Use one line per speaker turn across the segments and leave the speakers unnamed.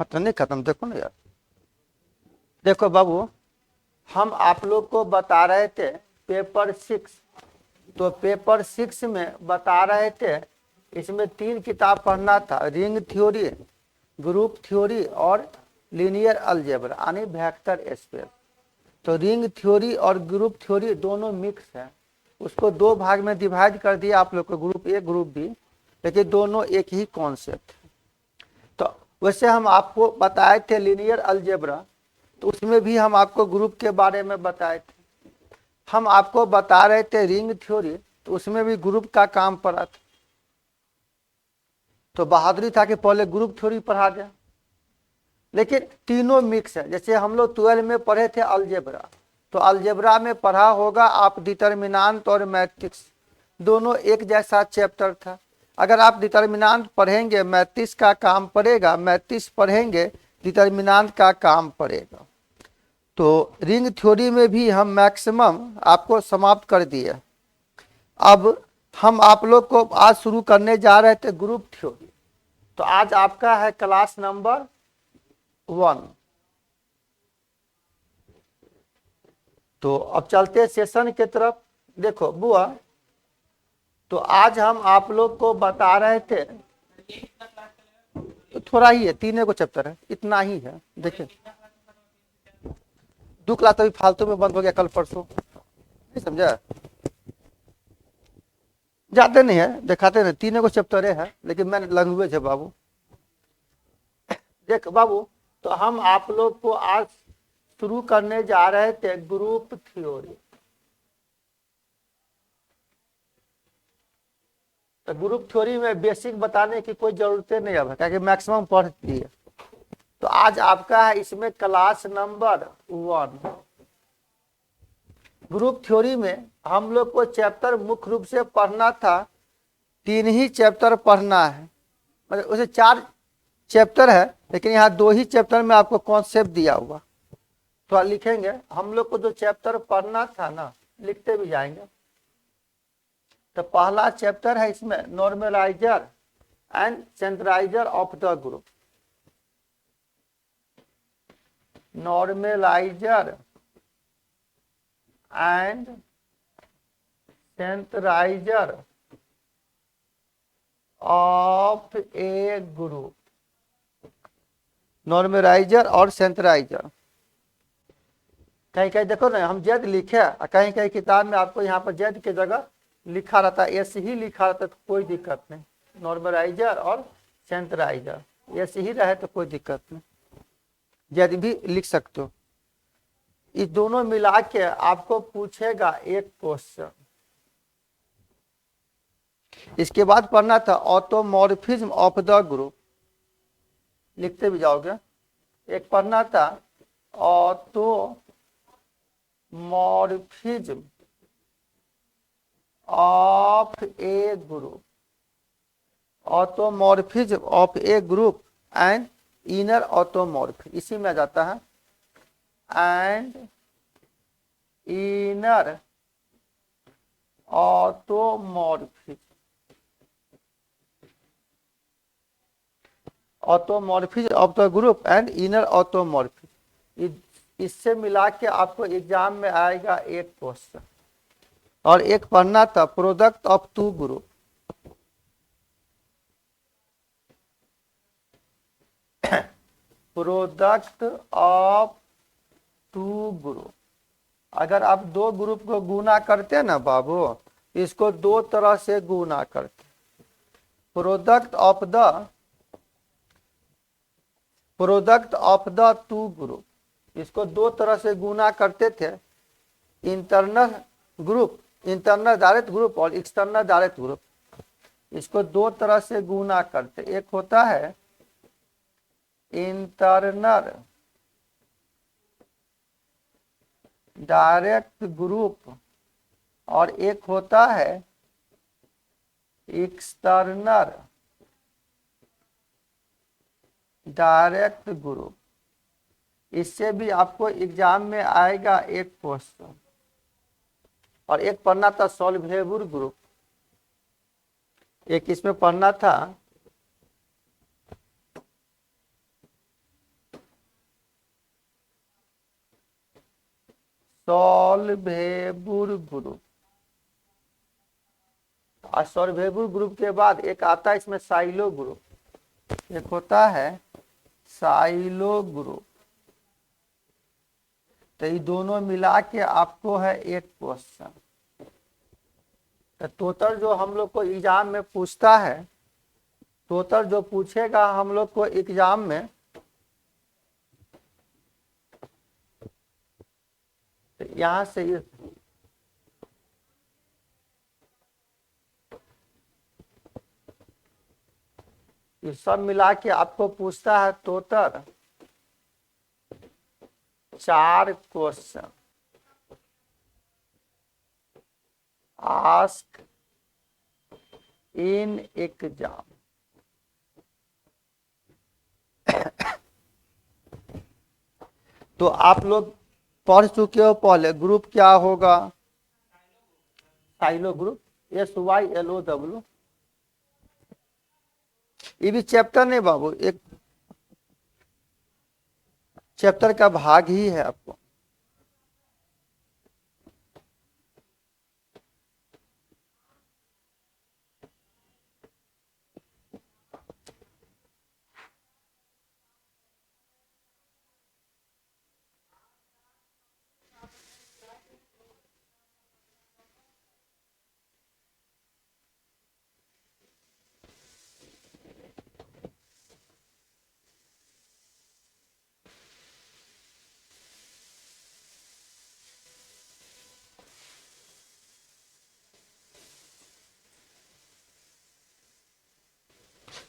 तो नहीं खत्म, देखो ना यार। देखो बाबू, हम आप लोग को बता रहे थे पेपर 6, तो पेपर 6 में बता रहे थे इसमें 3 किताब पढ़ना था, रिंग थ्योरी, ग्रुप थ्योरी और लीनियर अलजेब्रा यानी वेक्टर स्पेस। तो रिंग थ्योरी और ग्रुप थ्योरी दोनों मिक्स है, उसको 2 भाग में डिवाइड कर दिया आप लोग को, ग्रुप ए ग्रुप बी, लेकिन दोनों एक ही कॉन्सेप्ट। तो वैसे हम आपको बताए थे लीनियर अलजेब्रा, तो उसमें भी हम आपको ग्रुप के बारे में बताए थे। हम आपको बता रहे थे रिंग थ्योरी, तो उसमें भी ग्रुप का काम पड़ा था। तो बहादुरी था कि पहले ग्रुप थ्योरी पढ़ा जाए, लेकिन तीनों मिक्स है। जैसे हम लोग 12 में पढ़े थे अलजेब्रा, तो अलजेब्रा में पढ़ा होगा आप डिटर्मिनेंट और मैट्रिक्स, दोनों एक जैसा चैप्टर था। अगर आप डिटर्मिनेंट पढ़ेंगे मैट्रिक्स का काम पड़ेगा, मैट्रिक्स पढ़ेंगे डिटर्मिनेंट का काम पड़ेगा। तो रिंग थ्योरी में भी हम मैक्सिमम आपको समाप्त कर दिए। अब हम आप लोग को आज शुरू करने जा रहे थे ग्रुप थ्योरी। तो आज आपका है क्लास नंबर 1। तो अब चलते सेशन के तरफ। देखो बुआ, तो आज हम आप लोग को बता रहे थे, तो थोड़ा ही है, 3 को चैप्टर है, इतना ही है। देखिए 2 क्लास अभी फालतू में बंद हो गया कल परसों, नहीं समझा, जाते नहीं है, दिखाते नहीं, 3 को चैप्टर है, लेकिन मैंने लैंग्वेज है बाबू। देख बाबू, तो हम आप लोग को आज शुरू करने जा रहे थे ग्रुप थ्योरी। तो ग्रुप थ्योरी में बेसिक बताने की कोई जरूरत नहीं है, क्योंकि मैक्सिमम पढ़ दिए। तो आज आपका है इसमें क्लास नंबर 1। ग्रुप थ्योरी में हम लोग को चैप्टर मुख्य रूप से पढ़ना था, 3 ही चैप्टर पढ़ना है, मतलब उसे 4 चैप्टर है, लेकिन यहाँ 2 ही चैप्टर में आपको कॉन्सेप्ट दिया हुआ। तो लिखेंगे, हम लोग को जो चैप्टर पढ़ना था ना, लिखते भी जाएंगे। तो पहला चैप्टर है इसमें normaliser and centraliser of the group. Normaliser and centraliser of a group. Normaliser और सेंट्राइजर, कहीं कहीं देखो ना हम जेड लिखे, कहीं कहीं किताब में आपको यहाँ पर जेड की जगह लिखा रहता है, एस ही लिखा रहता है, तो कोई दिक्कत नहीं। नॉर्मलाइजर और सेंट्राइजर एस ही रहे तो कोई दिक्कत नहीं, जेड भी लिख सकते हो। इस दोनों मिला के आपको पूछेगा एक क्वेश्चन। इसके बाद पढ़ना था ऑटोमॉर्फिज्म ऑफ द ग्रुप, लिखते भी जाओगे। एक पढ़ना था automorphism of a group, automorphism of a group and inner automorphism, इसी में आ जाता है, and inner automorphism. Automorphism of the group and inner automorphism, इससे मिला के आपको एग्जाम में आएगा एक क्वेश्चन। और एक पढ़ना था product of 2 group. Product of 2 group, अगर आप 2 ग्रुप को गुना करते ना बाबू, इसको 2 तरह से गुना करते। प्रोडक्ट ऑफ द 2 ग्रुप, इसको 2 तरह से गुना करते थे, internal group, internal direct group और एक्सटर्नल डायरेक्ट ग्रुप। इसको 2 तरह से गुना करते, एक होता है इंटरनल डायरेक्ट ग्रुप और एक होता है एक्सटर्नल डायरेक्ट ग्रुप। इससे भी आपको एग्जाम में आएगा एक क्वेश्चन। और एक पढ़ना था सॉल्वेबल ग्रुप, एक इसमें पढ़ना था सॉल्वेबल ग्रुप। और सॉल्वेबल ग्रुप के बाद एक आता है इसमें साइलो ग्रुप, एक होता है साइलो ग्रुप। तो ये दोनों मिला के आपको है एक क्वेश्चन। तो टोटल जो हम लोग को एग्जाम में पूछता है, टोटल जो पूछेगा हम लोग को एग्जाम में, तो यहां से ये सब मिला के आपको पूछता है total 4 question. Ask in exam. तो आप लोग पढ़ चुके हो पहले ग्रुप क्या होगा, साइलो ग्रुप, SYLOW। ये भी चैप्टर नहीं बाबू, एक चैप्टर का भाग ही है आपको।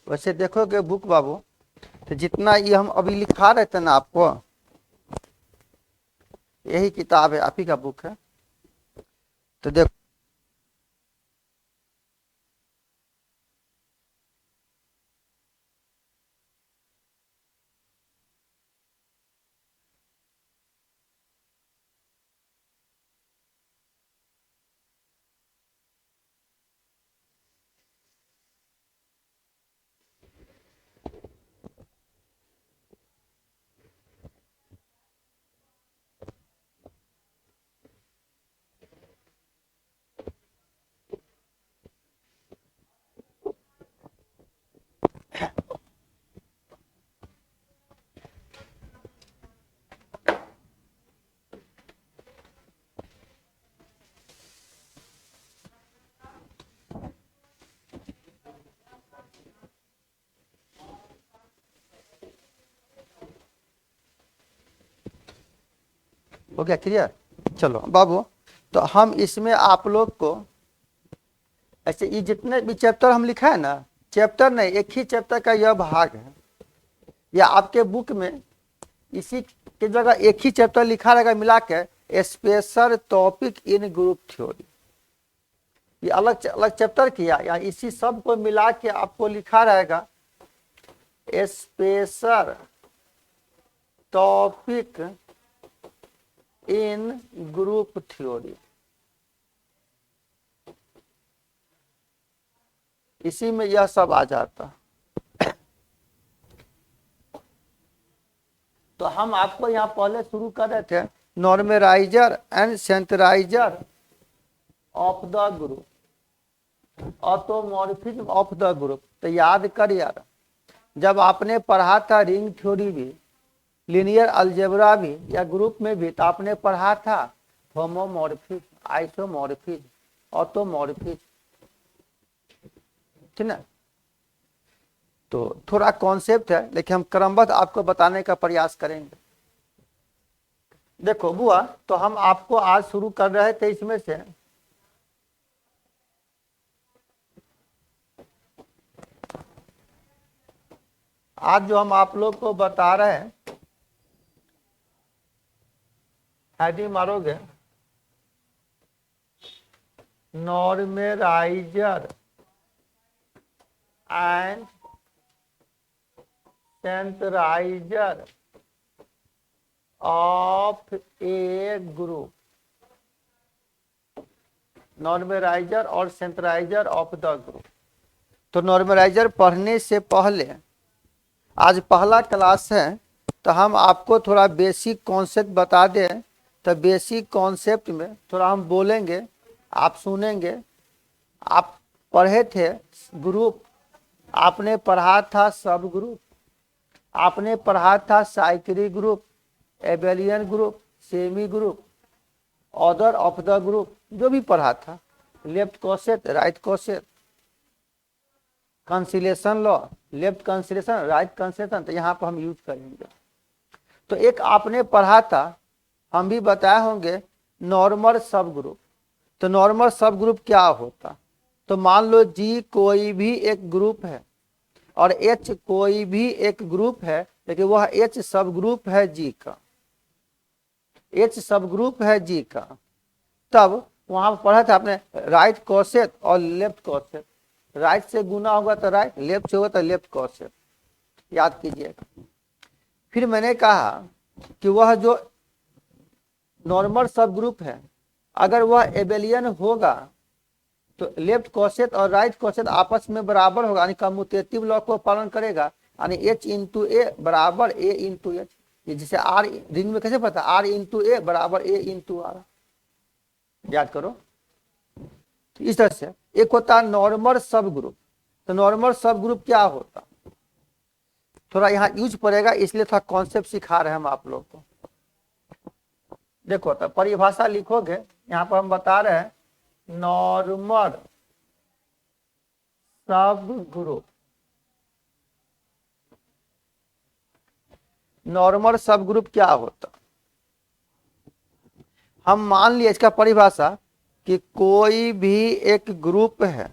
वैसे देखोगे बुक बाबू, तो जितना ये हम अभी लिखा रहे थे ना आपको, यही किताब है, आप ही का बुक है। तो देखो हो गया क्लियर। चलो बाबू, तो हम इसमें आप लोग को ऐसे ये जितने भी चैप्टर हम लिखा है ना, चैप्टर नहीं, एक ही चैप्टर का यह भाग है, या आपके बुक में इसी के जगह एक ही चैप्टर लिखा रहेगा मिला के, special topic in group theory. ये अलग अलग चैप्टर किया, या इसी सब को मिला के आपको लिखा रहेगा special topic in group theory. इसी में यह सब आ जाता। तो हम आपको यहाँ पहले शुरू कर रहे थे normaliser and centraliser of the group, automorphism of the group. तो याद कर यार, जब आपने पढ़ा था रिंग थ्योरी भी, लीनियर अलजेब्रा भी, या ग्रुप में भी, तो आपने पढ़ा था होमोमॉर्फिज्म, आइसोमॉर्फिज्म, ऑटोमॉर्फिज्म, ठीक ना। तो थोड़ा कॉन्सेप्ट है, लेकिन हम क्रमबद्ध आपको बताने का प्रयास करेंगे। देखो बुआ, तो हम आपको आज शुरू कर रहे थे इसमें से आज जो हम आप लोग को बता रहे हैं, हेडिंग मारोगे normaliser and centraliser of a group, normaliser और सेंट्राइजर ऑफ द ग्रुप। तो नॉर्मलाइजर पढ़ने से पहले आज पहला क्लास है, तो हम आपको थोड़ा बेसिक कॉन्सेप्ट बता दें तो बेसिक कॉन्सेप्ट में थोड़ा हम बोलेंगे, आप सुनेंगे। आप पढ़े थे ग्रुप, आपने पढ़ा था सब ग्रुप, आपने पढ़ा था cyclic group, Abelian group, semi group, order of the group, जो भी पढ़ा था, left coset, right कॉसेट, conciliation law, left conciliation, right conciliation, तो यहाँ पर हम यूज करेंगे। तो एक आपने पढ़ा था, हम भी बताए होंगे, नॉर्मल सब ग्रुप। तो नॉर्मल सब ग्रुप क्या होता? तो मान लो जी कोई भी एक ग्रुप है और एच कोई भी एक ग्रुप है, लेकिन वह एच सब ग्रुप है जी का, एच सब ग्रुप है जी का। तब वहां पर पढ़ा था आपने राइट कॉसेट और लेफ्ट कॉसेट। राइट से गुना होगा तो राइट, लेफ्ट से होगा तो लेफ्ट कॉसेट, याद कीजिएगा। फिर मैंने कहा कि वह जो नॉर्मल सब ग्रुप है, अगर वह एबेलियन होगा तो लेफ्ट कॉसेट और राइट कॉसेट आपस में बराबर होगा, यानी कम्यूटेटिव लॉ को पालन करेगा, यानी एच इंटू ए बराबर ए इंटू एच। जैसे आर रिंग में कैसे पता, आर इंटू ए बराबर ए इंटू आर, याद करो। तो इस तरह से एक होता है नॉर्मल सब ग्रुप। तो नॉर्मल सब ग्रुप क्या होता, थोड़ा यहाँ यूज पड़ेगा, इसलिए थोड़ा कॉन्सेप्ट सिखा रहे हैं हम आप लोग को। देखो तो परिभाषा लिखोगे, यहाँ पर हम बता रहे हैं नॉर्मल सब ग्रुप। नॉर्मल सब ग्रुप क्या होता, हम मान लिए इसका परिभाषा कि कोई भी एक ग्रुप है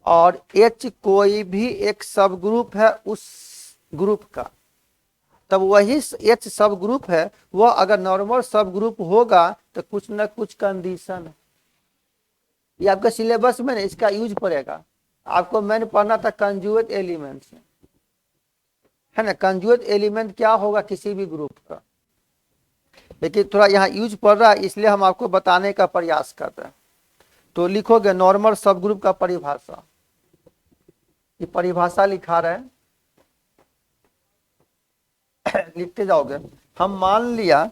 और एच कोई भी एक सब ग्रुप है उस ग्रुप का, तब वही एच सब ग्रुप है, वह अगर नॉर्मल सब ग्रुप होगा तो कुछ न कुछ कंडीशन है। ये आपका सिलेबस में ना इसका यूज पड़ेगा। आपको मैंने पढ़ना था कंजुगेट एलिमेंट से, है ना। कंजुगेट एलिमेंट क्या होगा किसी भी ग्रुप का, लेकिन थोड़ा यहाँ यूज पड़ रहा है, इसलिए हम आपको बताने का प्रयास कर रहे हैं। तो लिखोगे नॉर्मल सब ग्रुप का परिभाषा, ये परिभाषा लिखा रहे हैं, लिखते जाओगे। हम मान लिया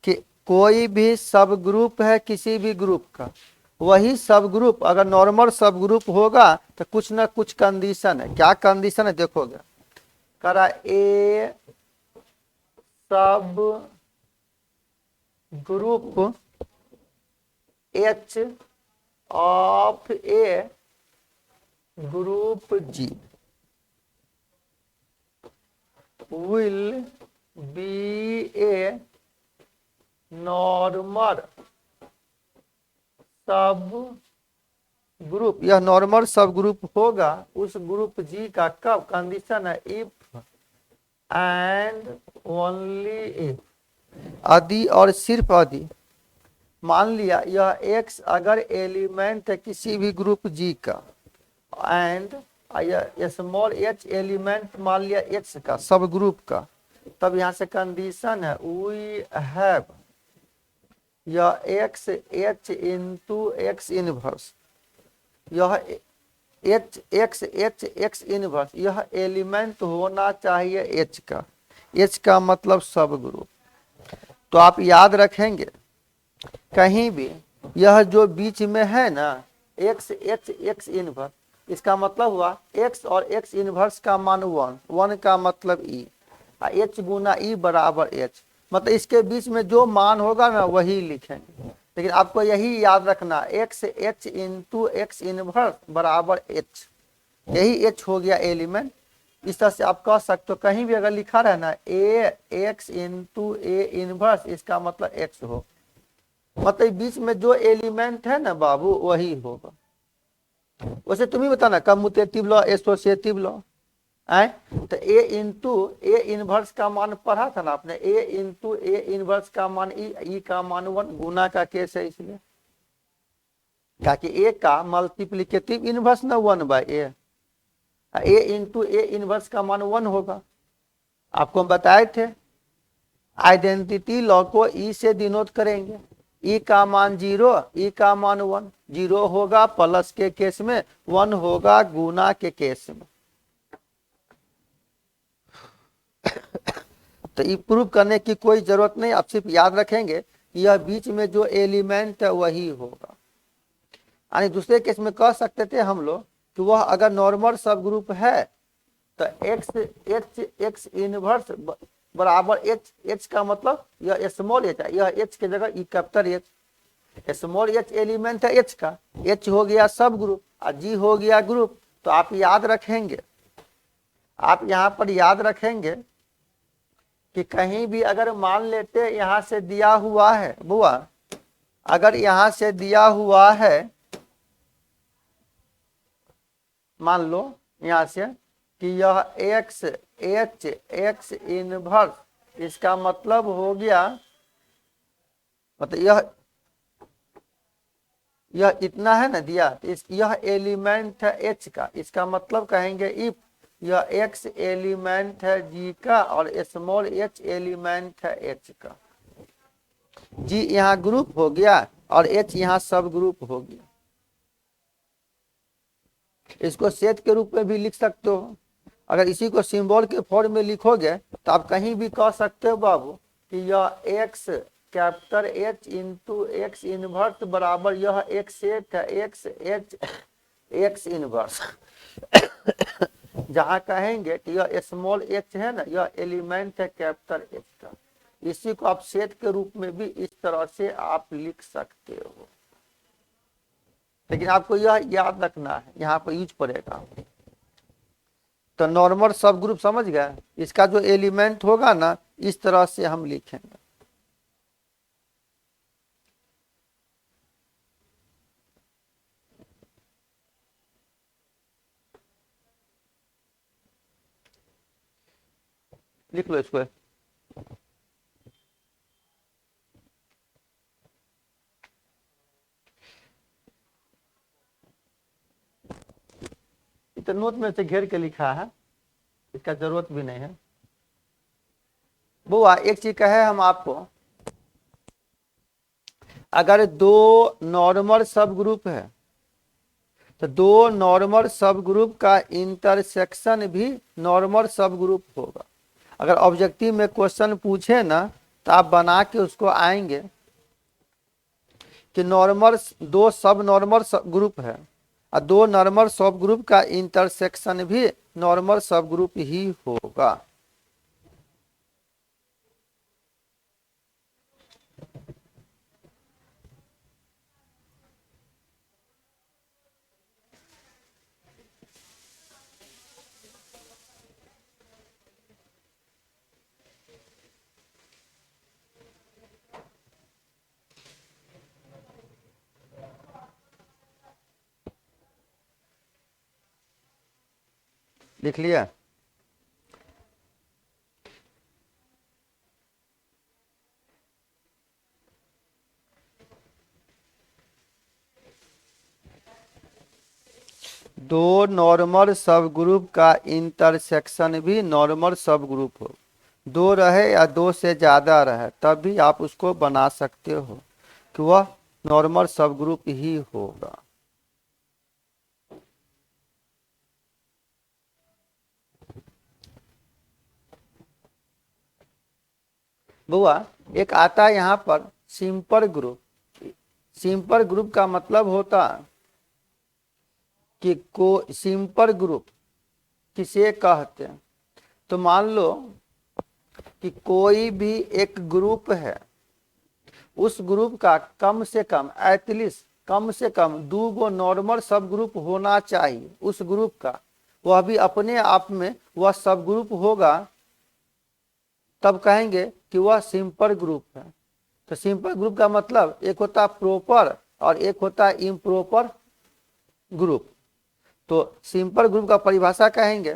कि कोई भी सब ग्रुप है किसी भी ग्रुप का, वही सब ग्रुप अगर नॉर्मल सब ग्रुप होगा तो कुछ ना कुछ कंडीशन है। क्या कंडीशन है देखोगे, करा a subgroup H of a group G will be a normal subgroup. यह नॉर्मल सब ग्रुप होगा उस ग्रुप जी का, कब, कंडीशन है इफ एंड ओनली इफ, यदि और सिर्फ यदि। मान लिया यह एक्स अगर एलिमेंट है किसी भी ग्रुप जी का, एंड स्मॉल एच एलिमेंट मान लिया एक्स का सब ग्रुप का, तब यहां से कंडीशन है वी हैव यह x H into x inverse, यह एच एक्स इनवर्स, यह एलिमेंट होना चाहिए एच का। एच का मतलब सब ग्रुप। तो आप याद रखेंगे कहीं भी यह जो बीच में है ना एक्स एच एक्स इनवर्स, इसका मतलब हुआ एक्स और एक्स इनवर्स का मान 1 का मतलब ई, एच गुना ई बराबर एच, मतलब इसके बीच में जो मान होगा ना वही लिखेंगे। लेकिन आपको यही याद रखना x H into x inverse बराबर एच, यही एच हो गया एलिमेंट। इस तरह से आप कह सकते हो कहीं भी अगर लिखा रहे ना ए एक्स इंटू ए इनवर्स, इसका मतलब एक्स हो, मतलब बीच में जो एलिमेंट है ना बाबू वही होगा। वैसे तुम ही बताना कम्यूटेटिव लॉ एसोसिएटिव लॉ है, तो ए इंटू ए इनवर्स का मान पढ़ा था ना आपने, ए इंटू ए इनवर्स का मान ई का मान 1, गुना का केस है इसलिए, ताकि ए का मल्टीप्लिकेटिव इनवर्स ना 1 by a into a inverse का मान 1 होगा। आपको हम बताए थे आइडेंटिटी लॉ को ई से डिनोट करेंगे, ई का मान 0, ई का मान 1, 0 होगा प्लस के केस में, 1 होगा गुना के केस में। तो ये प्रूव करने की कोई जरूरत नहीं, आप सिर्फ याद रखेंगे यह बीच में जो एलिमेंट है वही होगा। यानी दूसरे केस में कह सकते थे हम लोग कि वह अगर नॉर्मल सब ग्रुप है तो एक्स इनवर्स बराबर एच का मतलब यह स्मॉल एच है, यह एच की जगह capital H, small H element है एच का, एच हो गया सब ग्रुप और जी हो गया ग्रुप। तो आप याद रखेंगे, आप यहाँ पर याद रखेंगे कि कहीं भी अगर मान लेते यहां से दिया हुआ है बुआ, अगर यहां से दिया हुआ है मान लो यहां से कि यह एक्स एच एक्स इनवर्स, इसका मतलब हो गया, मतलब यह इतना है ना दिया, यह एलिमेंट है एच का, इसका मतलब कहेंगे इफ यह एक्स एलिमेंट है जी का और स्मॉल एच एलिमेंट है एच का, जी यहाँ ग्रुप हो गया और एच यहाँ सब ग्रुप हो गया। इसको सेट के रूप में भी लिख सकते हो। अगर इसी को सिंबल के फॉर्म में लिखोगे तो आप कहीं भी कह सकते हो बाबू कि यह x capital H into x inverse बराबर यह एक्स सेट है एक्स एच एक्स इनवर्स। जहां कहेंगे कि यह स्मॉल एच है ना, यह एलिमेंट है कैपिटल एच का, इसी को आप सेट के रूप में भी इस तरह से आप लिख सकते हो। लेकिन आपको यह याद रखना है, यहाँ पर यूज पड़ेगा। तो नॉर्मल सब ग्रुप समझ गए, इसका जो एलिमेंट होगा ना इस तरह से हम लिखेंगे। लिख लो इसको। तो नोट में से घेर के लिखा है, इसका जरूरत भी नहीं है। बुआ एक चीज कहे हम आपको, अगर दो नॉर्मल सब ग्रुप है तो दो नॉर्मल सब ग्रुप का इंटरसेक्शन भी नॉर्मल सब ग्रुप होगा। अगर ऑब्जेक्टिव में क्वेश्चन पूछे ना तो आप बना के उसको आएंगे कि नॉर्मल दो सब नॉर्मल सब ग्रुप है और दो नॉर्मल सब ग्रुप का इंटरसेक्शन भी नॉर्मल सब ग्रुप ही होगा। लिख लिया। दो नॉर्मल सब ग्रुप का इंटरसेक्शन भी नॉर्मल सब ग्रुप हो, दो रहे या दो से ज्यादा रहे तब भी आप उसको बना सकते हो कि वह नॉर्मल सब ग्रुप ही होगा। बुआ एक आता है यहाँ पर सिंपल ग्रुप। सिंपल ग्रुप का मतलब होता कि को सिंपल ग्रुप किसे कहते हैं, तो मान लो कि कोई भी एक ग्रुप है, उस ग्रुप का कम से कम एटलीस्ट कम से कम दो गो नॉर्मल सब ग्रुप होना चाहिए उस ग्रुप का, वह भी अपने आप में वह सब ग्रुप होगा, तब कहेंगे कि वह सिंपल ग्रुप है। तो सिंपल ग्रुप का मतलब एक होता प्रॉपर और एक होता इम्प्रॉपर ग्रुप। तो सिंपल ग्रुप का परिभाषा कहेंगे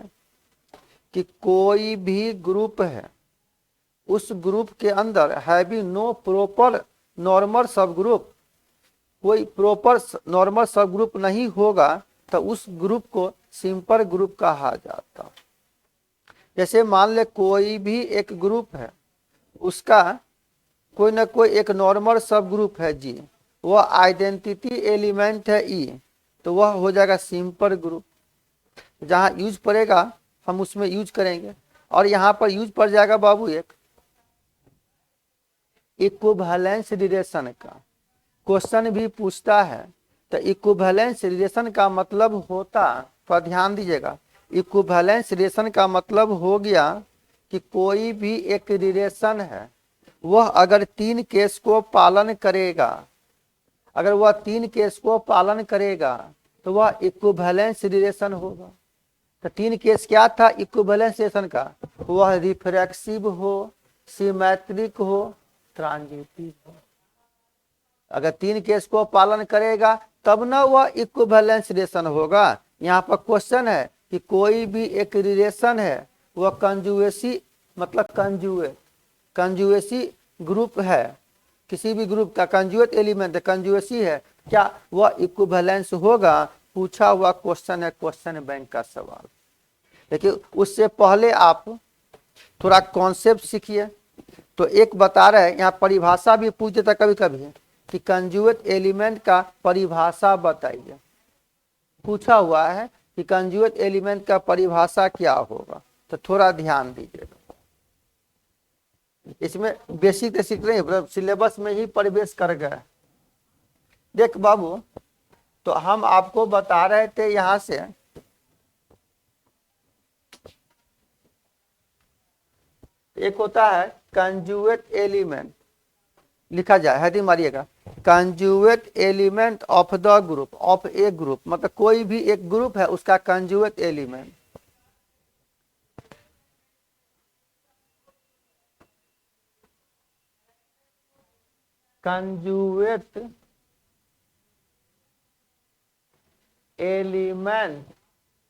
कि कोई भी ग्रुप है, उस ग्रुप के अंदर हैविंग नो प्रॉपर नॉर्मल सब ग्रुप, कोई प्रॉपर नॉर्मल सब ग्रुप नहीं होगा तो उस ग्रुप को सिंपल ग्रुप कहा जाता। जैसे मान ले कोई भी एक ग्रुप है, उसका कोई ना कोई एक नॉर्मल सब ग्रुप है जी, वह आइडेंटिटी एलिमेंट है ई, तो वह हो जाएगा सिंपल ग्रुप। जहां यूज पड़ेगा हम उसमें यूज करेंगे। और यहाँ पर यूज पड़ जाएगा बाबू एक इक्विवेलेंस रिलेशन का क्वेश्चन भी पूछता है। तो इक्विवेलेंस रिलेशन का मतलब होता, पर ध्यान दीजिएगा, इक्विवेलेंस रिलेशन का मतलब हो गया कि कोई भी एक रिलेशन है, वह अगर 3 केस को पालन करेगा, अगर वह 3 केस को पालन करेगा तो वह इक्विवेलेंस रिलेशन होगा। तो 3 केस क्या था इक्विवेलेंस रिलेशन का? वह रिफ्लेक्सिव हो, सिमेट्रिक हो, ट्रांजिटिव हो। अगर 3 केस को पालन करेगा तब ना वह इक्विवेलेंस रिलेशन होगा। यहाँ पर क्वेश्चन है कि कोई भी एक रिलेशन है, वह कंजुएसी मतलब कंजुएसी ग्रुप है, किसी भी ग्रुप का कंजुएट एलिमेंट कंजुएसी है, क्या वह इक्विवेलेंस होगा? पूछा हुआ क्वेश्चन है, क्वेश्चन बैंक का सवाल। लेकिन उससे पहले आप थोड़ा कॉन्सेप्ट सीखिए। तो एक बता रहे हैं, यहाँ परिभाषा भी पूछ देता कभी कभी कि कंजुएट एलिमेंट का परिभाषा बताइए। पूछा हुआ है कि कंजुएट एलिमेंट का परिभाषा क्या होगा, तो थोड़ा ध्यान दीजिएगा। इसमें बेसिक तो सीख रहे हैं, सिलेबस में ही प्रवेश कर गए। देख बाबू, तो हम आपको बता रहे थे यहां से एक होता है कंजुएट एलिमेंट, लिखा जाए हेडिंग मारिएगा, conjugate element of the group of a group, मतलब कोई भी एक ग्रुप है उसका conjugate element. Conjugate element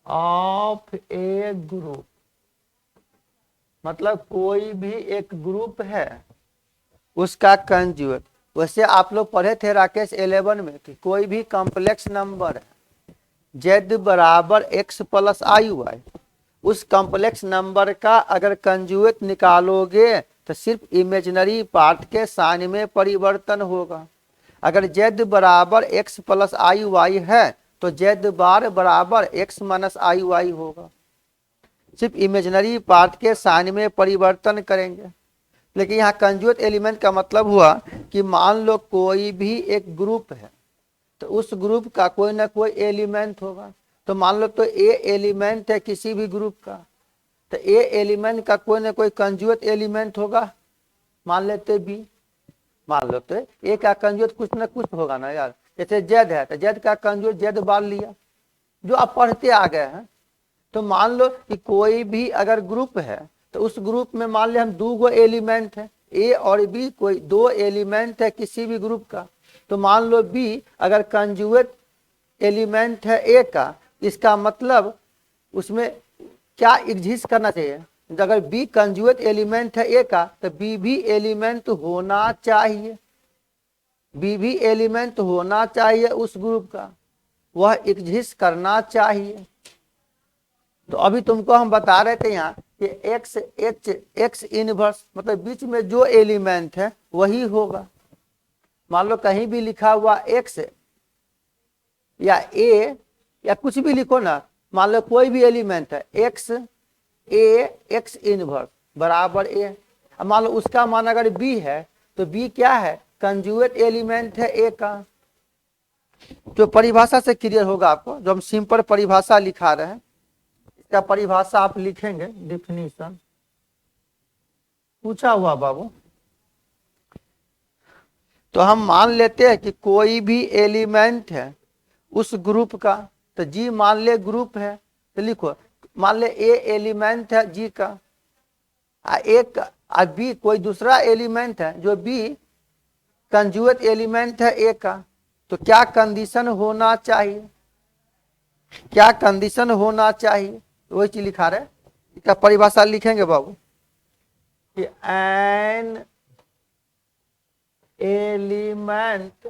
of a group मतलब कोई भी एक ग्रुप है उसका कंजुएट। वैसे आप लोग पढ़े थे राकेश 11 में कि कोई भी कॉम्प्लेक्स नंबर है z बराबर x प्लस आई वाई, उस कॉम्प्लेक्स नंबर का अगर कंजुएट निकालोगे तो सिर्फ इमेजिनरी पार्ट के साइन में परिवर्तन होगा। अगर z बराबर x प्लस आई वाई है तो z बार बराबर x माइनस आई वाई होगा, सिर्फ इमेजिनरी पार्ट के साइन में परिवर्तन करेंगे। लेकिन यहाँ कंजुएट एलिमेंट का मतलब हुआ कि मान लो कोई भी एक ग्रुप है तो उस ग्रुप का कोई ना कोई एलिमेंट होगा। तो मान लो तो ए एलिमेंट है किसी भी ग्रुप का, तो ए एलिमेंट का कोई ना कोई कंजुएट एलिमेंट होगा। मान लेते बी, मान लो तो ए का कंजुएट कुछ ना कुछ होगा ना यार। जैसे जेड है तो जेड का कंजुएट जेड बार लिया, जो आप पढ़ते आ गए हैं। तो मान लो कि कोई भी अगर ग्रुप है तो उस ग्रुप में मान लिया हम 2 एलिमेंट है, ए और बी, कोई 2 एलिमेंट है किसी भी ग्रुप का। तो मान लो बी अगर कंजुएट एलिमेंट है ए का, इसका मतलब उसमें क्या एग्जिस्ट करना चाहिए? अगर बी कंजुएट एलिमेंट है ए का तो बी भी एलिमेंट होना चाहिए, बी भी एलिमेंट होना चाहिए उस ग्रुप का, वह एग्जिस्ट करना चाहिए। तो अभी तुमको हम बता रहे थे यहाँ कि एक्स इनवर्स मतलब बीच में जो एलिमेंट है वही होगा। मान लो कहीं भी लिखा हुआ एक्स या ए या कुछ भी लिखो ना, मान लो कोई भी एलिमेंट है एक्स ए एक्स इनवर्स बराबर ए, मान लो उसका मान अगर बी है तो बी क्या है? कंजुएट एलिमेंट है ए का। जो परिभाषा से क्लियर होगा आपको, जो हम सिंपल परिभाषा लिखा रहे हैं, इसका परिभाषा आप लिखेंगे, डिफिनीशन पूछा हुआ बाबू। तो हम मान लेते हैं कि कोई भी एलिमेंट है उस ग्रुप का, तो जी मान ले ग्रुप है तो लिखो, मान ले ए एलिमेंट है जी का, एक बी कोई दूसरा एलिमेंट है जो बी कंजुएट एलिमेंट है ए का। तो क्या कंडीशन होना चाहिए, क्या कंडीशन होना चाहिए? वही चीज लिखा रहे, इसका परिभाषा लिखेंगे बाबू कि एन एलिमेंट,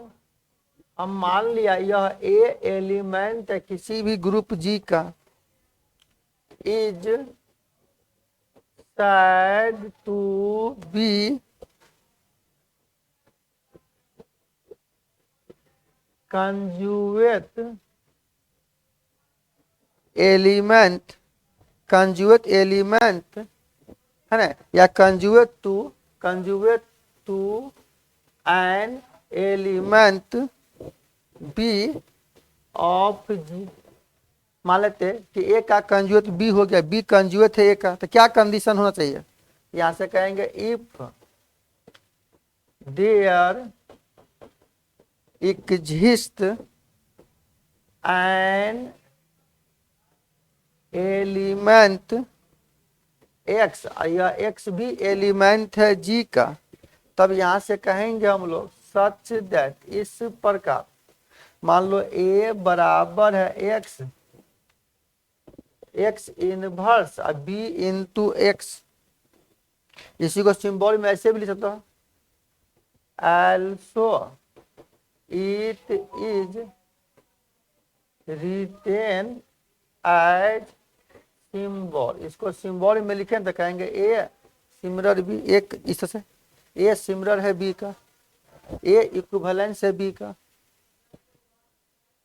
हम मान लिया यह ए एलिमेंट है किसी भी ग्रुप जी का, is said to be conjugate element, conjugate element है ना, या conjugate to an element B of G. मान लेते कि ए का कंजुएट बी हो गया, बी कंजुएट है ए का, तो क्या कंडीशन होना चाहिए? यहां से कहेंगे if there exist an element x, यह एक्स भी एलिमेंट है जी का, तब यहां से कहेंगे हम लोग सच दैट, इस प्रकार। मान लो ए बराबर है एक्स, एक्स इनवर्स और बी इंटू एक्स। इसी को सिंबल में ऐसे भी लिख सकता हूं, also it is written as symbol. इसको सिंबल में लिखें तो कहेंगे ए सिमरर बी, एक इस से ए सिमरर है बी का, ए इक्विवेलेंस है बी का।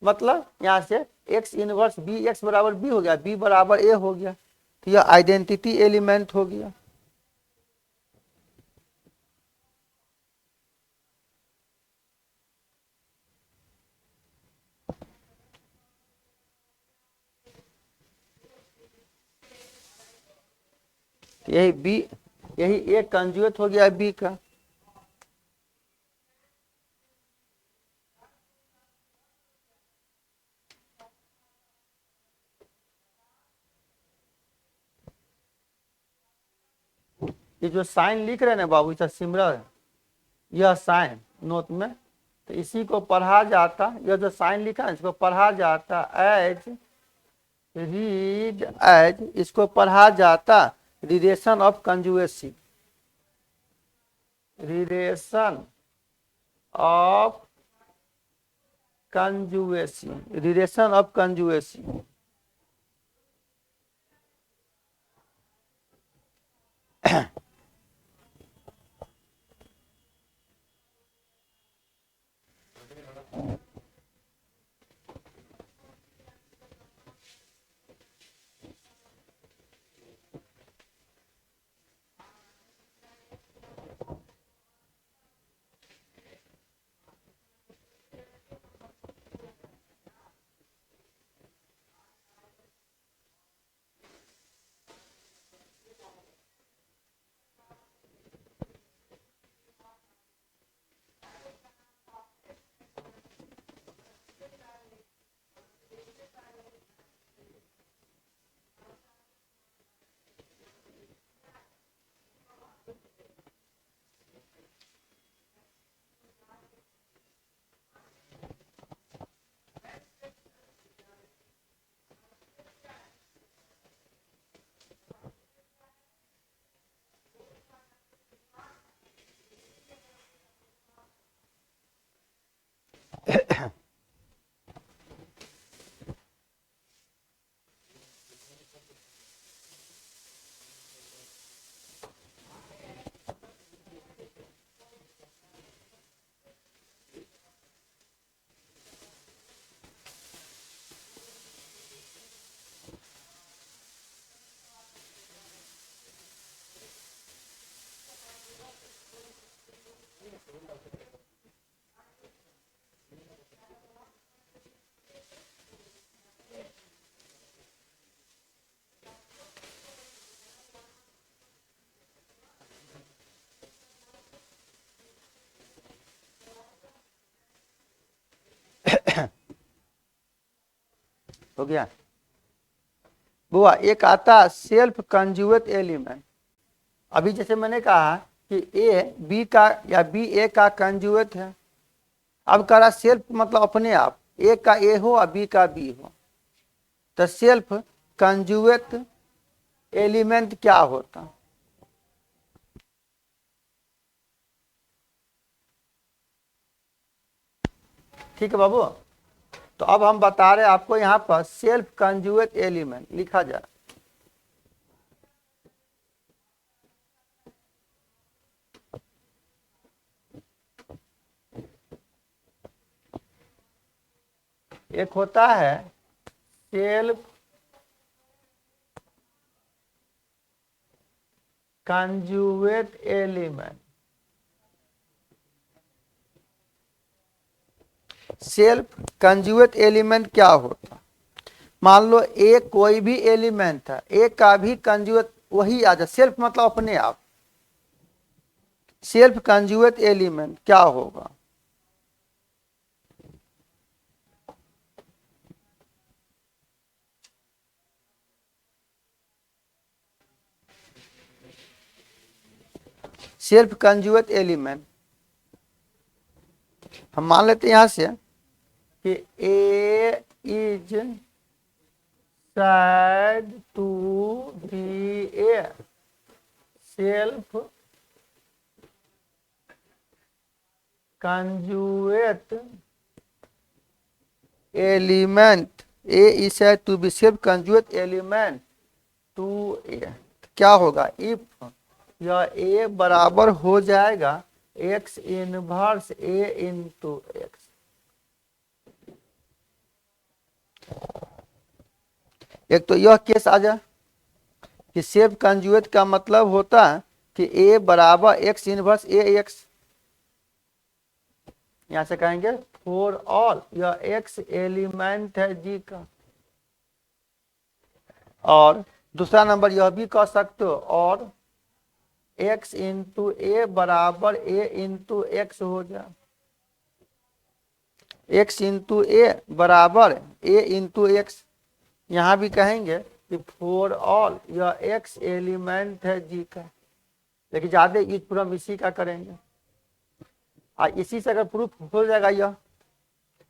मतलब यहां से एक्स इनवर्स बी, एक्स बराबर बी हो गया, बी बराबर ए हो गया, तो यह आइडेंटिटी एलिमेंट हो गया। यही बी, यही ए कंजुएट हो गया बी का। ये जो साइन लिख रहे हैं ना बाबू, इसका सिमरर, यह साइन नोट में, तो इसी को पढ़ा जाता, यह जो साइन लिखा है इसको पढ़ा जाता एज रीड एज, इसको पढ़ा जाता relation of conjugacy, relation of conjugacy, relation of conjugacy. हो गया बुआ। एक आता सेल्फ कंजुएट एलिमेंट। अभी जैसे मैंने कहा कि ए बी का या बी ए का कंजुएट है, अब कह रहा सेल्फ मतलब अपने आप, ए का ए हो और बी का बी हो, तो सेल्फ कंजुएट एलिमेंट क्या होता? ठीक है बाबू, तो अब हम बता रहे हैं आपको यहाँ पर सेल्फ कंजुएट एलिमेंट लिखा जाए। एक होता है self conjugate element, self conjugate element क्या होता? मान लो ए कोई भी एलिमेंट है, ए का भी कंजुगेट वही आ जाए, सेल्फ मतलब अपने आप, सेल्फ कंजुगेट एलिमेंट क्या होगा? सेल्फ कंजुगेट एलिमेंट हम मान लेते हैं यहां से कि ए is said to be a self conjugate element. A is said to be self conjugate element to A. क्या होगा? इफ यह A बराबर हो जाएगा x inverse A into x. एक तो यह केस आ जाए कि सेल्फ कंजुगेट का मतलब होता है कि A बराबर x इनवर्स A एक्स। यहां से कहेंगे फॉर ऑल, यह x एलिमेंट है जी का। और दूसरा नंबर यह भी कह सकते हो और x इंटू ए बराबर A इंटू एक्स हो जाए, x इंटू ए बराबर A इंटू एक्स। यहां भी कहेंगे कि फॉर ऑल यह x एलिमेंट है जी का, लेकिन ज्यादा यूज पूरा हम इसी का करेंगे। इसी से अगर प्रूफ हो जाएगा यह,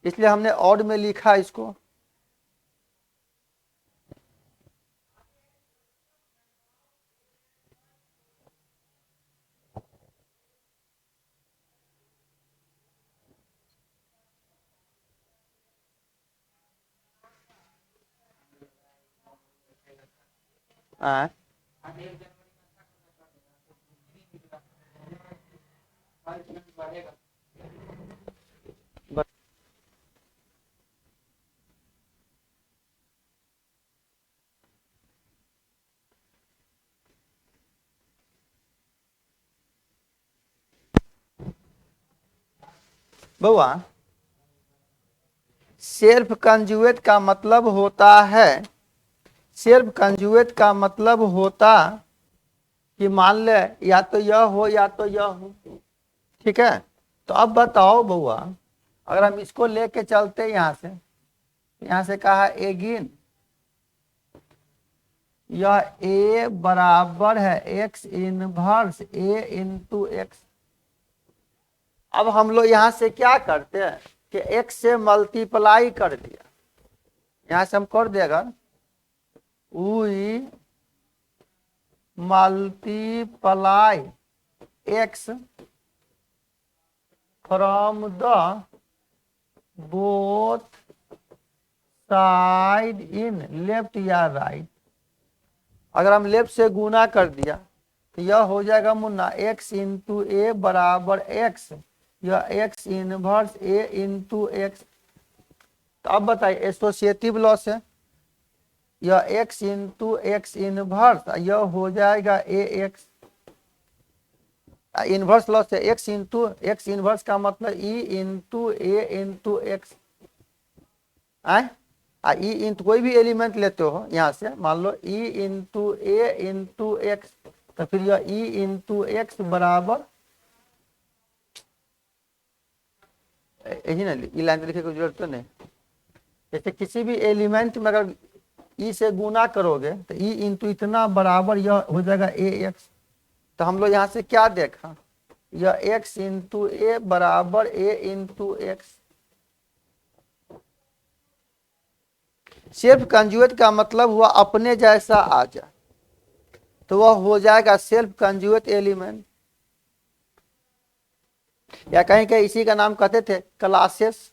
इसलिए हमने ऑड में लिखा इसको। आ? बउआ, सेल्फ कंजुगेट का मतलब होता है, सेल्फ कंजुगेट का मतलब होता कि मान ले या तो यह हो या तो यह हो। ठीक है, तो अब बताओ बउआ, अगर हम इसको लेके चलते यहां से कहा एगिन यह ए बराबर है एक्स इनवर्स ए इंटू एक्स। अब हम लोग यहां से क्या करते हैं कि एक्स से मल्टीप्लाई कर दिया, यहां से हम कर देगा we multiply x from the both side in left या राइट। अगर हम लेफ्ट से गुना कर दिया तो यह हो जाएगा मुन्ना x इंटू ए बराबर एक्स, यह x इनवर्स ए इंटू एक्स। तो अब बताइए एसोसिएटिव लॉ से यह x इंटू एक्स इनवर्स, यह हो जाएगा ए एक्स। इनवर्स लॉ से x इंटू एक्स इनवर्स का मतलब e इंटू ए इंटू एक्स। ई इंटू कोई भी एलिमेंट लेते हो यहां से, मान लो ई इंटू ए इंटू एक्स, तो फिर यह ई इंटू एक्स बराबर यही ना, ई लाइन लिखे की जरूरत तो नहीं। जैसे किसी भी एलिमेंट में अगर ई से गुना करोगे तो ई इंटू इतना बराबर यह हो जाएगा ए एक्स। तो हम लोग यहाँ से क्या देखा, यह एक्स इंटू ए बराबर ए इंटू एक्स। सेल्फ कंजुगेट का मतलब हुआ अपने जैसा आ जाए, तो वह हो जाएगा सेल्फ कंजुगेट एलिमेंट, या कहीं कहीं इसी का नाम कहते थे क्लासेस।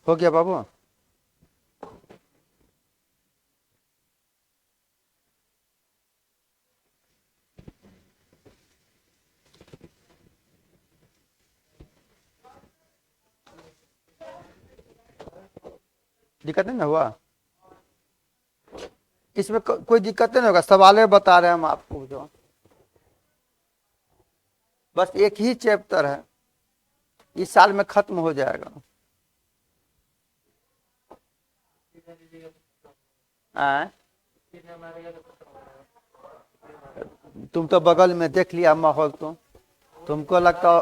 हो गया बाबू। दिक्कत नहीं ना हुआ इसमें? कोई दिक्कत नहीं होगा, सवाल बता रहे हैं हम आपको। जो बस एक ही चैप्टर है, इस साल में खत्म हो जाएगा। आए? तुम तो बगल में देख लिया माहौल, तुमको लगता।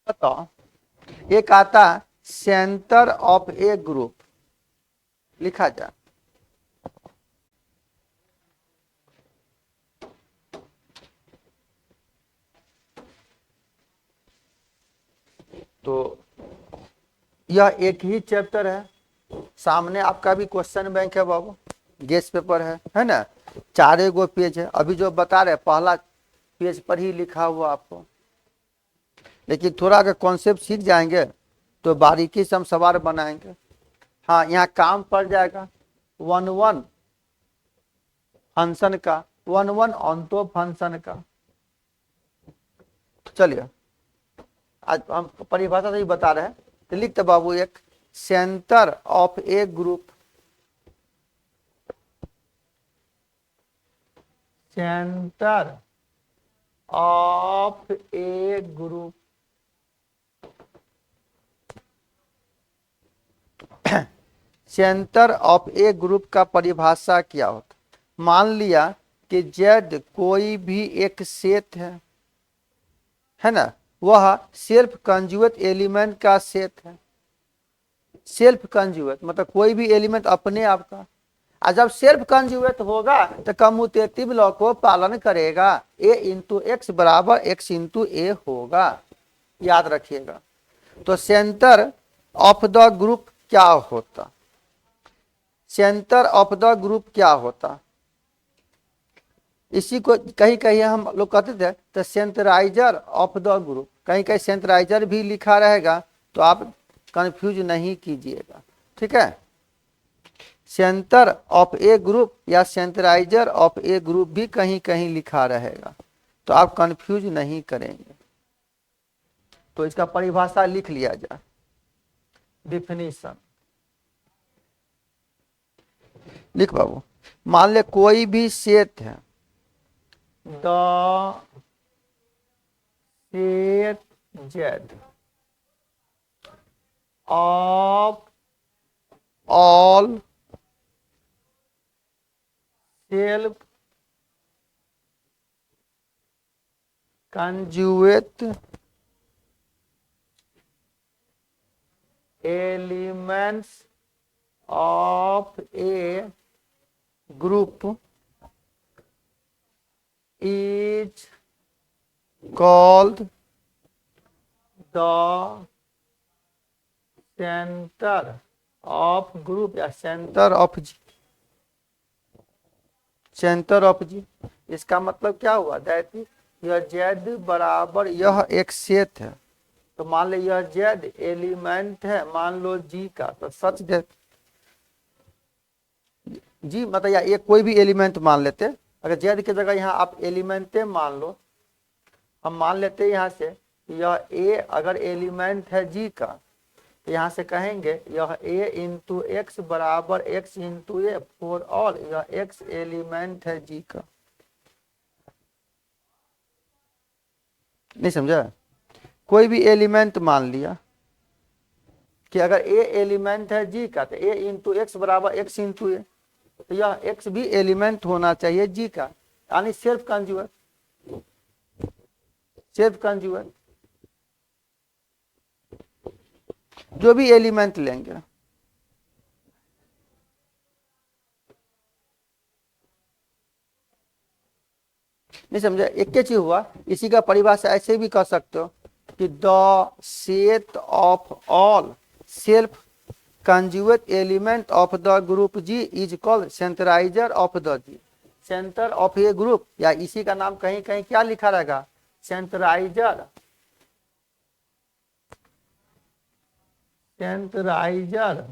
बताओ, एक आता सेंटर ऑफ ए ग्रुप, लिखा जाए। तो यह एक ही चैप्टर है, सामने आपका भी क्वेश्चन बैंक है बाबू, गेस्ट पेपर है ना। 4 गो पेज है, अभी जो बता रहे पहला पेज पर ही लिखा हुआ आपको। लेकिन थोड़ा अगर कॉन्सेप्ट सीख जाएंगे तो बारीकी से हम सवाल बनाएंगे। हाँ, यहाँ काम पड़ जाएगा 1-1 फंक्शन का, 1-1 ऑन्टो फंक्शन का। तो चलिए आज हम परिभाषा से ही बता रहे हैं, तो लिखते बाबू एक centre of a group, centre of a group centre of a group का परिभाषा क्या होता? मान लिया कि जेड कोई भी एक सेट है ना, वह सेल्फ कंजुगेट एलिमेंट का सेट है। सेल्फ कंजुगेट मतलब कोई भी एलिमेंट अपने आप का, और जब सेल्फ कंजुगेट होगा तो कम्यूटेटिव लॉ को पालन करेगा, ए इंटू एक्स बराबर एक्स इंटू ए होगा, याद रखिएगा। तो सेंटर ऑफ द ग्रुप क्या होता? सेंटर ऑफ द ग्रुप क्या होता? इसी को कहीं कहीं हम लोग कहते थे तो सेंटराइजर ऑफ द ग्रुप, कहीं कहीं सेंटराइजर भी लिखा रहेगा, तो आप कंफ्यूज नहीं कीजिएगा, ठीक है। सेंटर ऑफ ए ग्रुप या सेंटराइजर ऑफ ए ग्रुप भी कहीं कहीं लिखा रहेगा, तो आप कंफ्यूज नहीं करेंगे। तो इसका परिभाषा लिख लिया जाए, डिफिनीशन लिख बाबू। मान ले कोई भी सेट है, the set Z of all self conjugate elements of a group is called the center of group या centre of G, centre of G. इसका मतलब क्या हुआ? दैट यह जेड बराबर यह एक सेट है, तो मान लो यह जेड एलिमेंट है मान लो जी का, तो सच दैट जी मतलब या ये कोई भी एलिमेंट मान लेते, अगर जेड की जगह यहाँ आप एलिमेंटे मान लो, हम मान लेते हैं यहाँ से यह ए अगर एलिमेंट है जी का, तो यहाँ से कहेंगे यह ए इंटू एक्स बराबर x into A for all यह एक्स एलिमेंट है जी का। नहीं समझा? कोई भी एलिमेंट मान लिया कि अगर ए एलिमेंट है जी का, तो ए इंटू एक्स बराबर एक्स इंटू ए, तो यह एक्स भी एलिमेंट होना चाहिए जी का, यानी सेल्फ कंज्यूगेट। सेल्फ कंज्यूगेट जो भी एलिमेंट लेंगे, नहीं समझे? एक चीज हुआ, इसी का परिभाषा ऐसे भी कह सकते हो कि the set of all self conjugate element of the group G is called centraliser of the G. Centre of a group, या इसी का नाम कहीं कहीं क्या लिखा रहेगा, सेंटराइजर। सेंटराइजर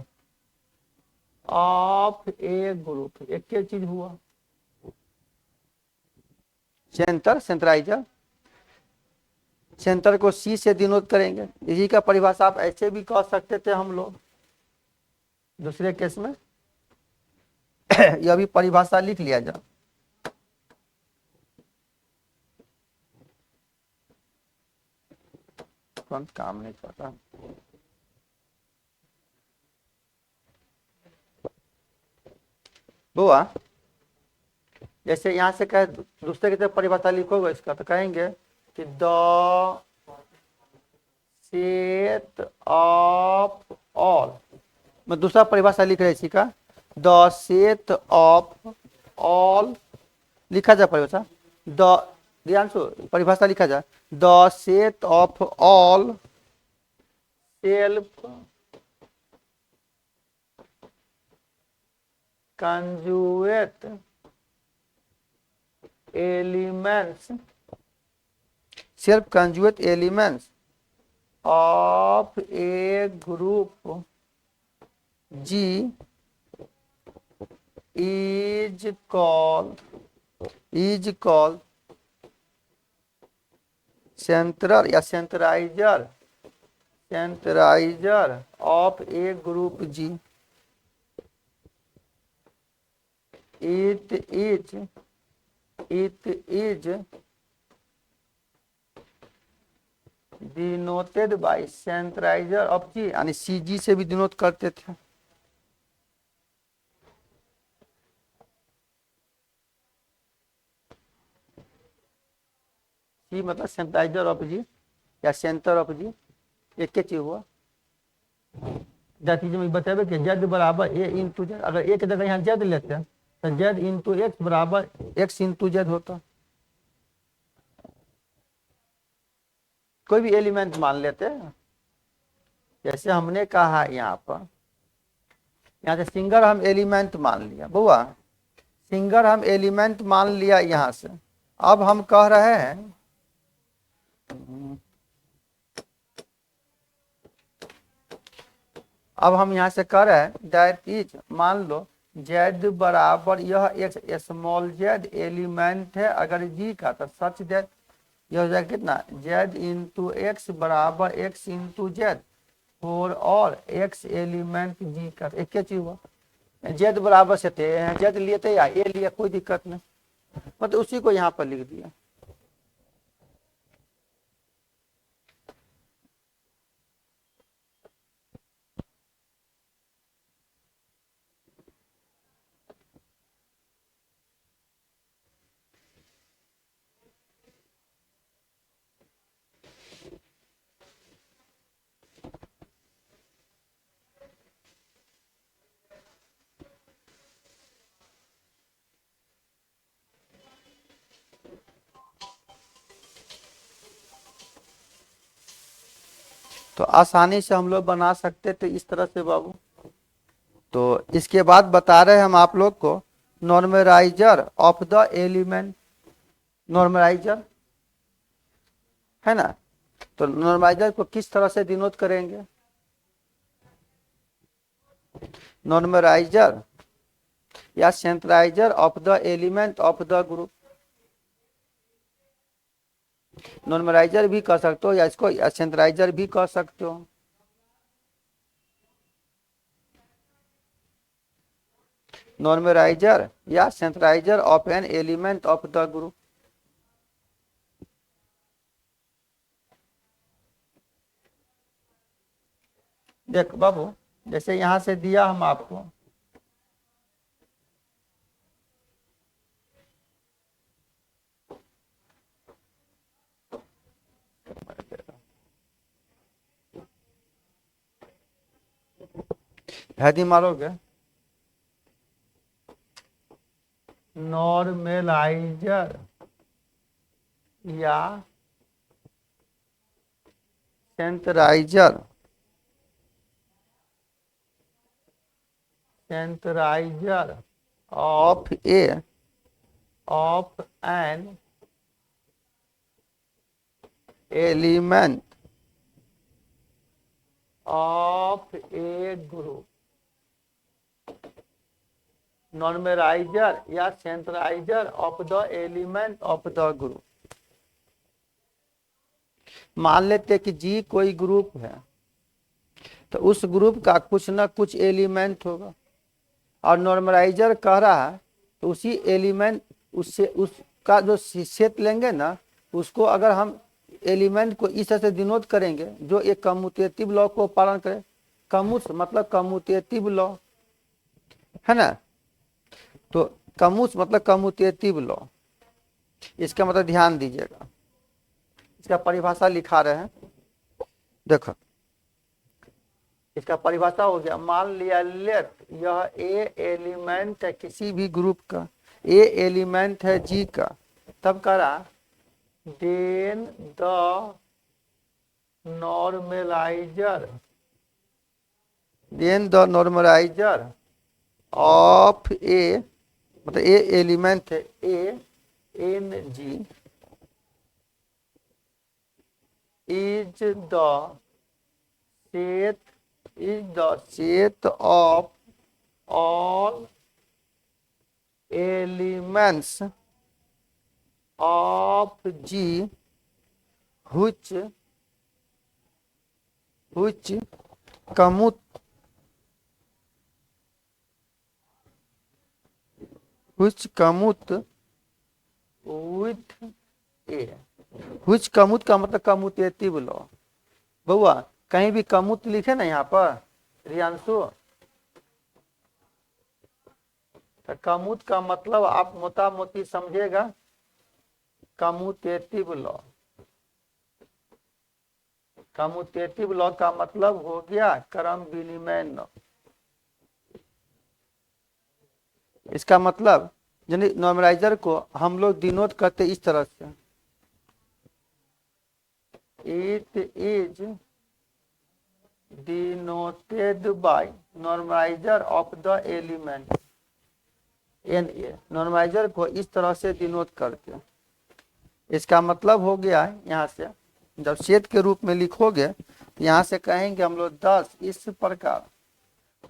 ऑफ ए ग्रुप, एक ही चीज हुआ, सेंटर सेंटराइजर। सेंटर को सी से डिनोट करेंगे, इसी का परिभाषा आप ऐसे भी कह सकते थे हम लोग दूसरे केस में। यह भी परिभाषा लिख लिया जाए। कौन काम नहीं करता, हुआ जैसे यहां से कहे दूसरे की तरफ परिभाषा लिखोगे इसका, तो कहेंगे कि द सेट ऑफ ऑल, मैं दूसरा परिभाषा लिख रहे इसी का, द सेट ऑफ ऑल लिखा जाए परिभाषा, द ध्यान से परिभाषा लिखा जाए, the set of all self conjugate elements, self conjugate elements of a group G is called central या centraliser of a group G. It is denoted by centralizer of G, यानी CG से भी denote करते थे। C मतलब सेंट्राइजर of जी या centre of जी, एक के चीज हुआ। चीज में बतावे कि जेड बराबर ए इंटू जेड, अगर एक जगह यहाँ जेड लेते हैं तो जेड इंटू एक्स बराबर एक्स इंटू जेड होता। कोई भी एलिमेंट मान लेते हैं, जैसे हमने कहा यहाँ पर, यहाँ से सिंगल हम एलिमेंट मान लिया बुआ, सिंगल हम एलिमेंट मान लिया यहाँ से। अब हम कह रहे हैं अब हम यहाँ से कह रहे हैं दैट इज, मान लो जेड बराबर यह एक्स स्मॉल जेड एलिमेंट है अगर जी का, तो सच दैट यह हो जाएगा कितना, जेड इंटू एक्स बराबर x into Z for all x element G का। एक क्या चीज हुआ, जेड बराबर से थे जेड लिए थे या ए लिया, कोई दिक्कत नहीं, मतलब उसी को यहाँ पर लिख दिया। तो आसानी से हम लोग बना सकते थे इस तरह से बाबू। तो इसके बाद बता रहे हम आप लोग को normaliser of the element, normaliser है ना। तो नॉर्मलाइजर को किस तरह से डिनोट करेंगे? नॉर्मलाइजर या centraliser of the element of the group. Normaliser भी कह सकते हो या इसको सेंट्राइजर भी कह सकते हो। नॉर्मलाइजर या centraliser of an element of the group. देख बाबू, जैसे यहां से दिया हम आपको हैदी मारोगे, नॉर्मलाइजर या centraliser of an element of a group. Normaliser या centraliser of the element of the group. मान लेते कि जी कोई ग्रुप है, तो उस ग्रुप का कुछ ना कुछ एलिमेंट होगा, और नॉर्मलाइजर कह रहा है तो उसी एलिमेंट उससे उसका जो सेट लेंगे ना, उसको अगर हम एलिमेंट को इस तरह से डिनोट करेंगे जो एक कम्यूटेटिव लॉ को पालन करे। कम्यूस मतलब कम्यूटेटिव लॉ है ना, तो कम्यूस मतलब कम्यूटेटिव लॉ। इसका मतलब ध्यान दीजिएगा, इसका परिभाषा लिखा रहे हैं, देखो इसका परिभाषा हो गया। मान लिया लेट यह ए एलिमेंट है किसी भी ग्रुप का, ए एलिमेंट है जी का, तब करा then the normaliser of A, मतलब ए एलिमेंट है A in G is the set of all elements of G which commute with a। which commute का मतलब कम्यूटेटिव लॉ। बउआ कहीं भी कम्यूट लिखे ना यहाँ पर रियांशु, तो कम्यूट का मतलब आप मोटा मोटी समझेगा कम्यूटेटिव लॉ। कम्यूटेटिव लॉ का मतलब हो गया क्रम विनिमय लॉ। इसका मतलब नॉर्मलाइजर को हम लोग डिनोट करते इस तरह से, it is denoted by normaliser of the element n a. Normaliser को इस तरह से डिनोट करते। इसका मतलब हो गया यहाँ से जब सेट के रूप में लिखोगे तो यहाँ से कहेंगे हम लोग 10 इस प्रकार।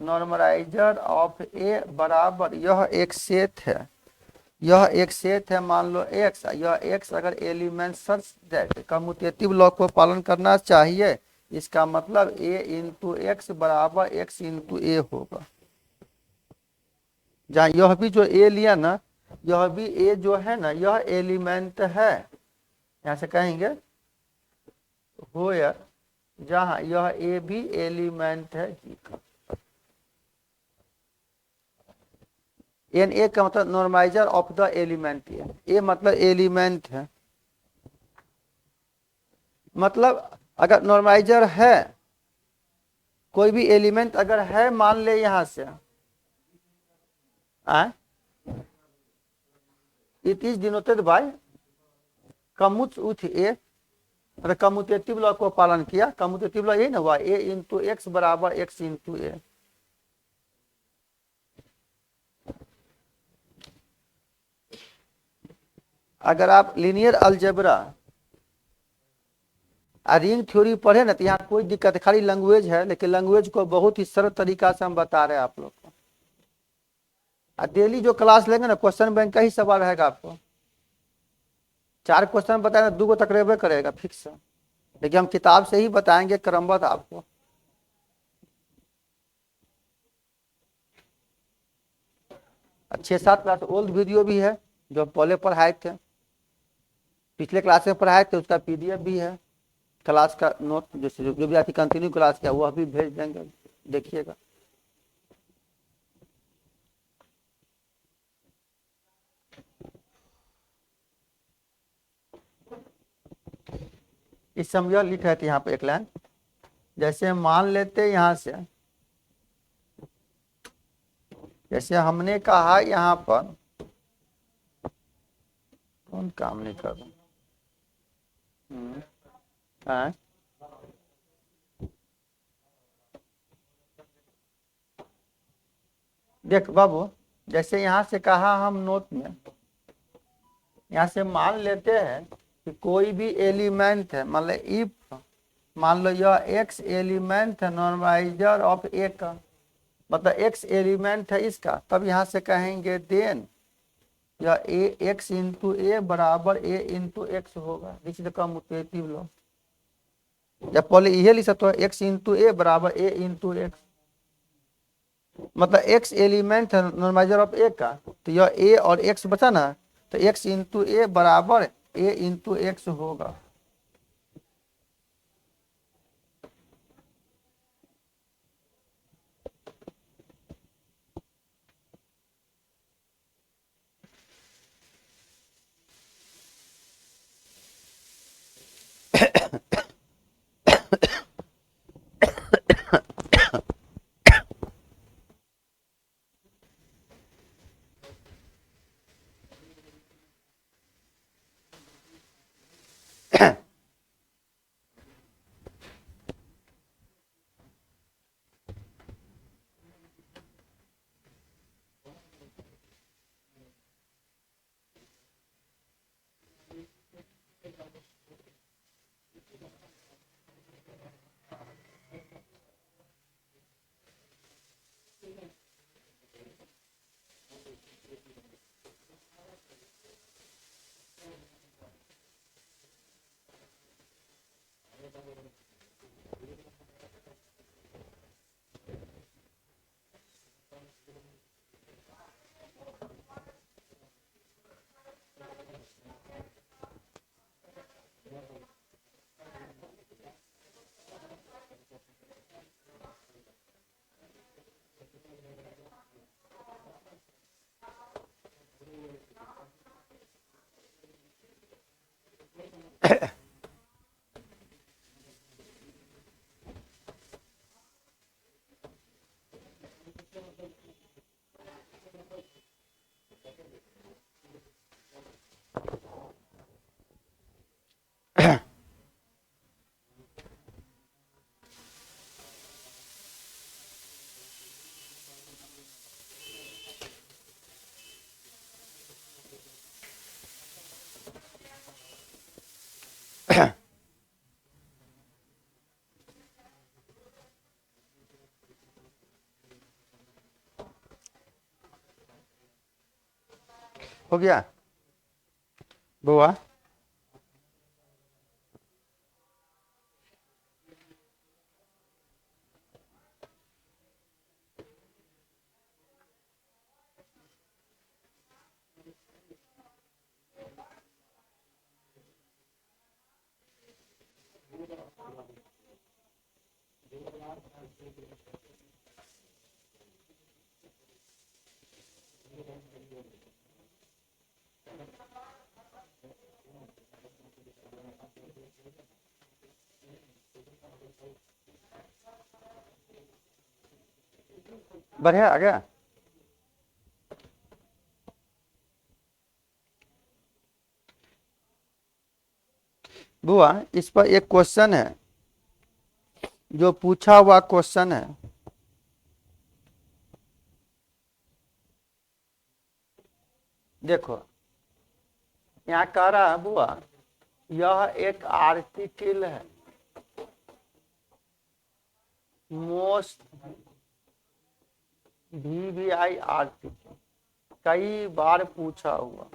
नॉर्मलाइजर ऑफ ए बराबर यह एक सेट है, यह एक सेट है, मान लो एक्स, यह एक्स अगर element such that commutative law को पालन करना चाहिए, इसका मतलब ए इंटू एक्स बराबर एक्स इंटू ए होगा। जहाँ यह भी जो ए लिया ना, यह भी ए जो है ना यह एलिमेंट है। यहाँ से कहेंगे होयर जहाँ यह ए भी एलिमेंट है जी का। एन ए का मतलब नॉर्मलाइजर ऑफ द एलिमेंट, ए मतलब एलिमेंट है। मतलब अगर नॉर्मलाइजर है, कोई भी एलिमेंट अगर है मान ले यहां से, it is denoted by commute with A, मतलब कम्यूटेटिव लॉ को पालन किया। कम्यूटेटिव लॉ यही ना हुआ, ए इंटू एक्स बराबर एक्स इंटू ए। अगर आप लीनियर अलजेब्रा रिंग थ्योरी पढ़े ना तो यहाँ कोई दिक्कत है, खाली लैंग्वेज है, लेकिन लैंग्वेज को बहुत ही सरल तरीका से हम बता रहे हैं आप लोग को। डेली जो क्लास लेंगे ना क्वेश्चन बैंक का ही सवाल रहेगा आपको। 4 क्वेश्चन बताएंगे 2 तक रहबे करेगा फिक्स, लेकिन हम किताब से ही बताएंगे क्रमबद्ध आपको। अच्छे 7 क्लास ओल्ड वीडियो भी है जो पहले पढ़ाए थे, पिछले क्लास में पढ़ाए थे, उसका पीडीएफ भी है, क्लास का नोट जैसे जो भी आपकी कंटिन्यू क्लास किया वह भी भेज देंगे, देखिएगा। इस समय यह लिख रहे थे यहाँ पे एक लाइन, जैसे मान लेते यहाँ से, जैसे हमने कहा यहाँ पर, कौन काम नहीं कर रहा है? देख बाबू, जैसे यहाँ से कहा हम नोट में, यहाँ से मान लेते हैं कि कोई भी एलिमेंट है, मान लो इफ, मान लो यह एक्स एलिमेंट है नॉर्मलाइजर ऑफ ए का, मतलब एक्स एलिमेंट है इसका, तब यहाँ से कहेंगे देन यह ए एक्स इंटू ए बराबर ए इंटू एक्स होगा। This is commutative law. जब पहले ये लिख सकते हो एक्स इंटू ए बराबर ए इंटू एक्स, मतलब एक्स एलिमेंट है नॉर्मलाइजर ऑफ ए का, तो यह ए और एक्स बचा ना, तो एक्स इंटू ए बराबर ए इंटू एक्स होगा। हो गया बुआ? बढ़िया आ गया। बुआ इस पर एक क्वेश्चन है, जो पूछा हुआ क्वेश्चन है, देखो यहाँ कह रहा है बुआ, यह एक आर्टिकल है, मोस्ट VVI आर्टिकल, कई बार पूछा हुआ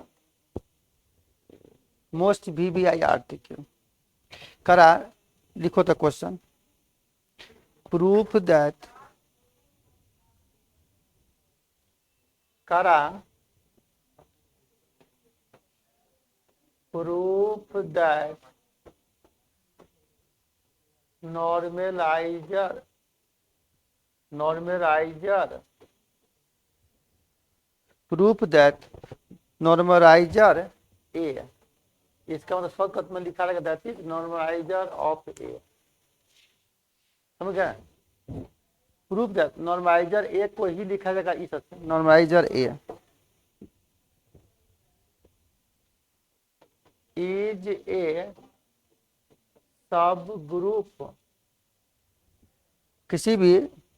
मोस्ट VVI आर्टिकल। करा, लिखो द क्वेश्चन। प्रूफ दैट, करा, proof that normaliser proof that normaliser A, इसका मतलब शॉर्टकट में लिखा रहेगा that is normaliser of A, समझ गए। प्रूफ दैट नॉर्मलाइजर ए को ही लिखा जाएगा इस नॉर्मलाइजर ए इज ए सब ग्रुप, किसी भी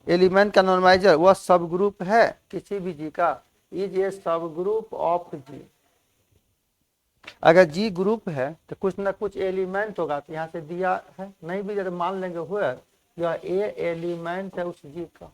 एलिमेंट का नॉर्मलाइजर वह सब ग्रुप है किसी भी जी का, इज ए सब ग्रुप ऑफ जी। अगर जी ग्रुप है तो कुछ ना कुछ एलिमेंट होगा, तो यहाँ से दिया है, नहीं भी जब मान लेंगे हुआ यह ए एलिमेंट है उस जी का।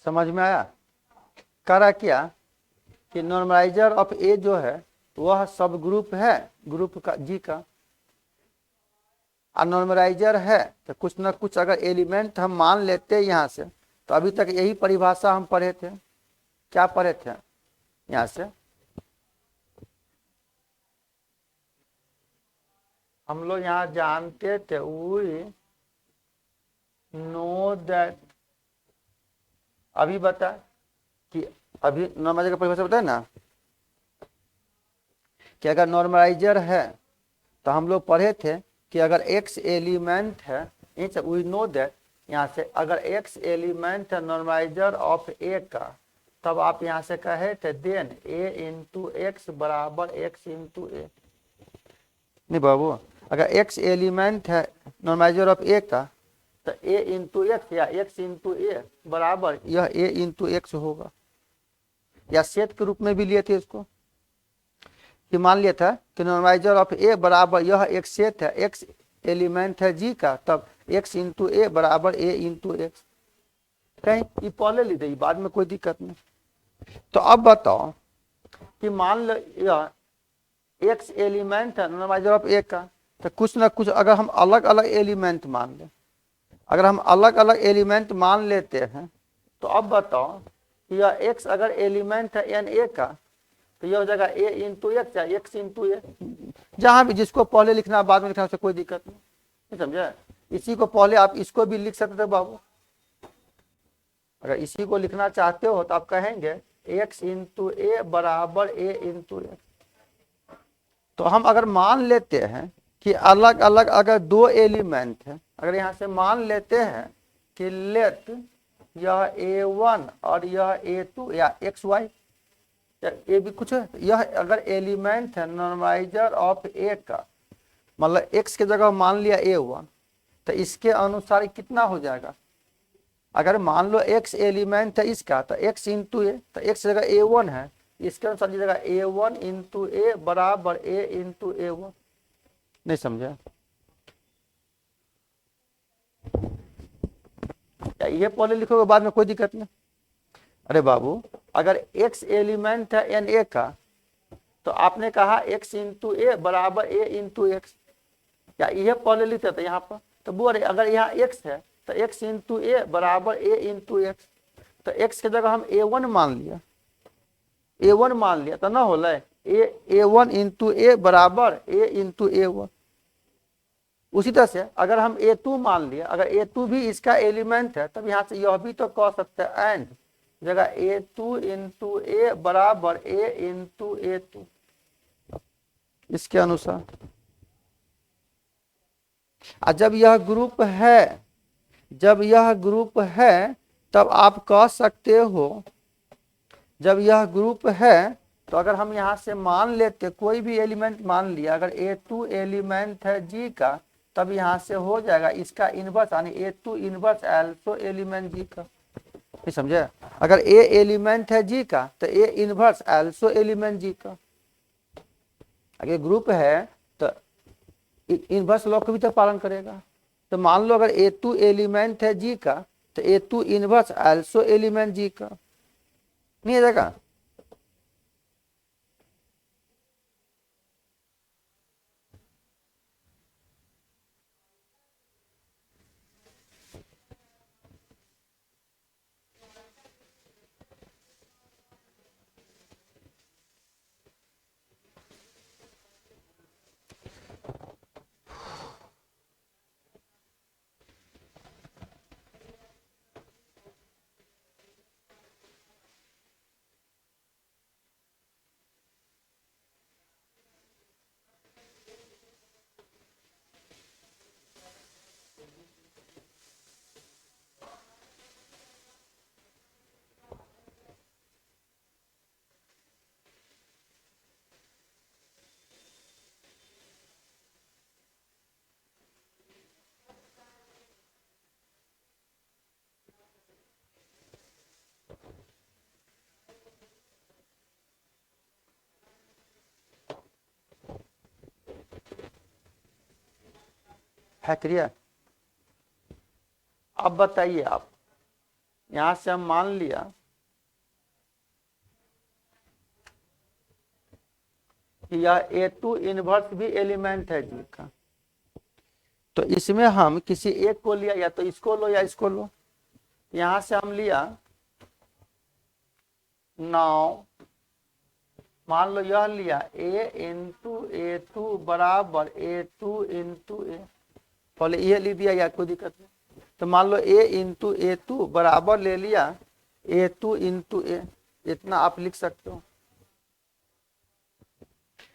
समझ में आया। करा क्या कि नॉर्मलाइजर ऑफ ए जो है वह सब ग्रुप है ग्रुप का जी का, और नॉर्मलाइजर है तो कुछ ना कुछ अगर एलिमेंट हम मान लेते यहाँ से, तो अभी तक यही परिभाषा हम पढ़े थे। क्या पढ़े थे यहाँ से, हम लोग यहाँ जानते थे वी नो दैट, अभी बता कि अभी नॉर्मलाइजर का परिभाषा बताए ना कि अगर नॉर्मलाइजर है तो हम लोग पढ़े थे कि अगर x एलिमेंट है, वी नो दैट, यहाँ से अगर x एलिमेंट है नॉर्मलाइजर ऑफ a का, तब आप यहाँ से कहे थे देन a इंटू एक्स बराबर x इंटू ए। नहीं बाबू, अगर x एलिमेंट है नॉर्मलाइजर ऑफ a का तो a इंटू एक्स या x इंटू ए बराबर यह a इंटू एक्स होगा, या सेट के रूप में भी लिए थे इसको कि मान लिया था कि नॉर्मलाइजर ऑफ ए बराबर यह एक सेट है, एक्स एलिमेंट है जी का, तब एक्स इंटू ए बराबर ए इंटू एक्स। कहीं ये पहले ली दी, बाद में कोई दिक्कत नहीं। तो अब बताओ कि मान लो यह एक्स एलिमेंट है नॉर्मलाइजर ऑफ ए का, तो कुछ ना कुछ अगर हम अलग अलग एलिमेंट मान लें, अगर हम अलग अलग एलिमेंट मान लेते हैं, तो अब बताओ कि यह एक्स अगर एलिमेंट है एन ए का, तो यह हो जाएगा ए इंटू एक्स या एक्स इंटू ए, जहां भी जिसको पहले लिखना बाद में लिखना उससे कोई दिक्कत नहीं, समझे। इसी को पहले आप इसको भी लिख सकते थे बाबू, अगर इसी को लिखना चाहते हो तो आप कहेंगे एक्स इंटू ए बराबर ए इंटू एक्स। तो हम अगर मान लेते हैं कि अलग अलग अगर दो एलिमेंट है, अगर यहाँ से मान लेते हैं कि लेट यह a1 और यह a2 या xy, ये भी कुछ है, यह अगर एलिमेंट है नॉर्मलाइजर ऑफ ए का, मतलब x के जगह मान लिया a1, तो इसके अनुसार कितना हो जाएगा। अगर मान लो x एलिमेंट है इसका, तो x इंटू ए, तो x जगह a1 है, इसके अनुसार जगह a1 इंटू ए बराबर a इंटू a1। नहीं समझा, ये पहले लिखोगे बाद में कोई दिक्कत नहीं। अरे बाबू, अगर x एलिमेंट है एन ए का, तो आपने कहा x इंटू ए बराबर a इंटू एक्स, या यह पहले लिखते थे यहाँ पर, तो बोल अगर यहाँ x है तो x इंटू ए बराबर a इंटू एक्स, तो x के जगह हम a1 मान लिया, a1 मान लिया तो ना होला a1 इंटू ए बराबर a इंटू a1। उसी तरह से अगर हम a2 मान लिया, अगर a2 भी इसका एलिमेंट है, तब यहाँ से यह भी तो कह सकते हैं एंड जगह a2 इंटू ए बराबर a इंटू a2, इसके अनुसार। जब यह ग्रुप है, जब यह ग्रुप है, तब आप कह सकते हो जब यह ग्रुप है तो अगर हम यहाँ से मान लेते कोई भी एलिमेंट मान लिया, अगर A2 एलिमेंट है G का, तब यहाँ से हो जाएगा इसका इनवर्स, यानी A2 inverse also element G का। नहीं समझे? अगर A एलिमेंट है G का तो A inverse also element G का। अगर ग्रुप है तो इनवर्स लॉ का भी तो पालन करेगा। तो मान लो अगर A2 एलिमेंट है G का तो A2 inverse also element G का। नहीं आ जाएगा? है क्लियर? अब बताइए आप, यहां से हम मान लिया कि यह A2 इनवर्स भी एलिमेंट है G का, तो इसमें हम किसी एक को लिया, या तो इसको लो या इसको लो। यहां से हम लिया, नाउ मान लो यह लिया A इंटू A2 बराबर A2 इंटू A, पहले ये लिख दिया या कोई दिक्कत नहीं। तो मान लो A इंटू A2 बराबर ले लिया A2 इंटू A, इतना आप लिख सकते हो।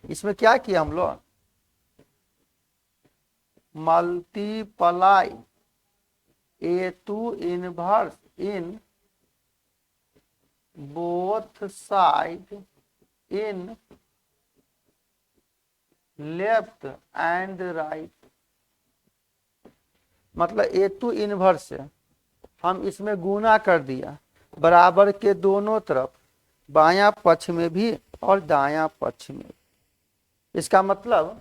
इसमें क्या किया हम लोग, multiply A2 inverse in both side in left and right. मतलब A2 इनवर्स से हम इसमें गुना कर दिया बराबर के दोनों तरफ, बायां पक्ष में भी और दायां पक्ष में। इसका मतलब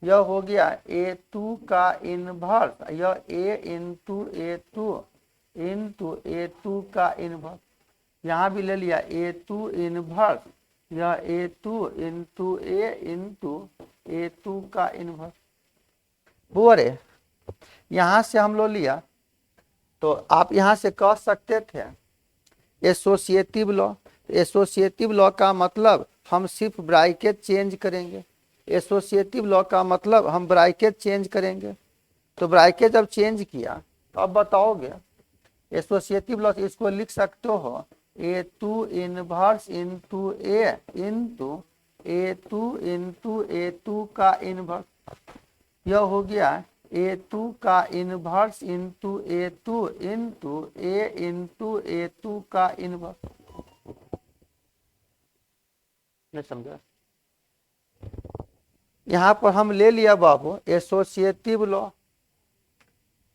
यह हो गया A2 का इनवर्स, यह A into A2 into A2 का इनवर्स। यहाँ भी ले लिया A2 इनवर्स, यह A2 into A into A2 का इनवर्स। बोरे यहाँ से हम लोग लिया, तो आप यहाँ से कह सकते थे एसोसिएटिव लॉ। एसोसिएटिव लॉ का मतलब हम सिर्फ ब्रैकेट चेंज करेंगे। एसोसिएटिव लॉ का मतलब हम ब्रैकेट चेंज करेंगे। तो ब्रैकेट जब चेंज किया तो अब बताओगे एसोसिएटिव लॉ, इसको लिख सकते हो A2 inverse into A into A2 into A2 का इनवर्स। यह हो गया A2 का inverse into A2 into A into A2 का इनवर्स। नहीं समझा? यहां पर हम ले लिया बाबू एसोसिएटिव लॉ।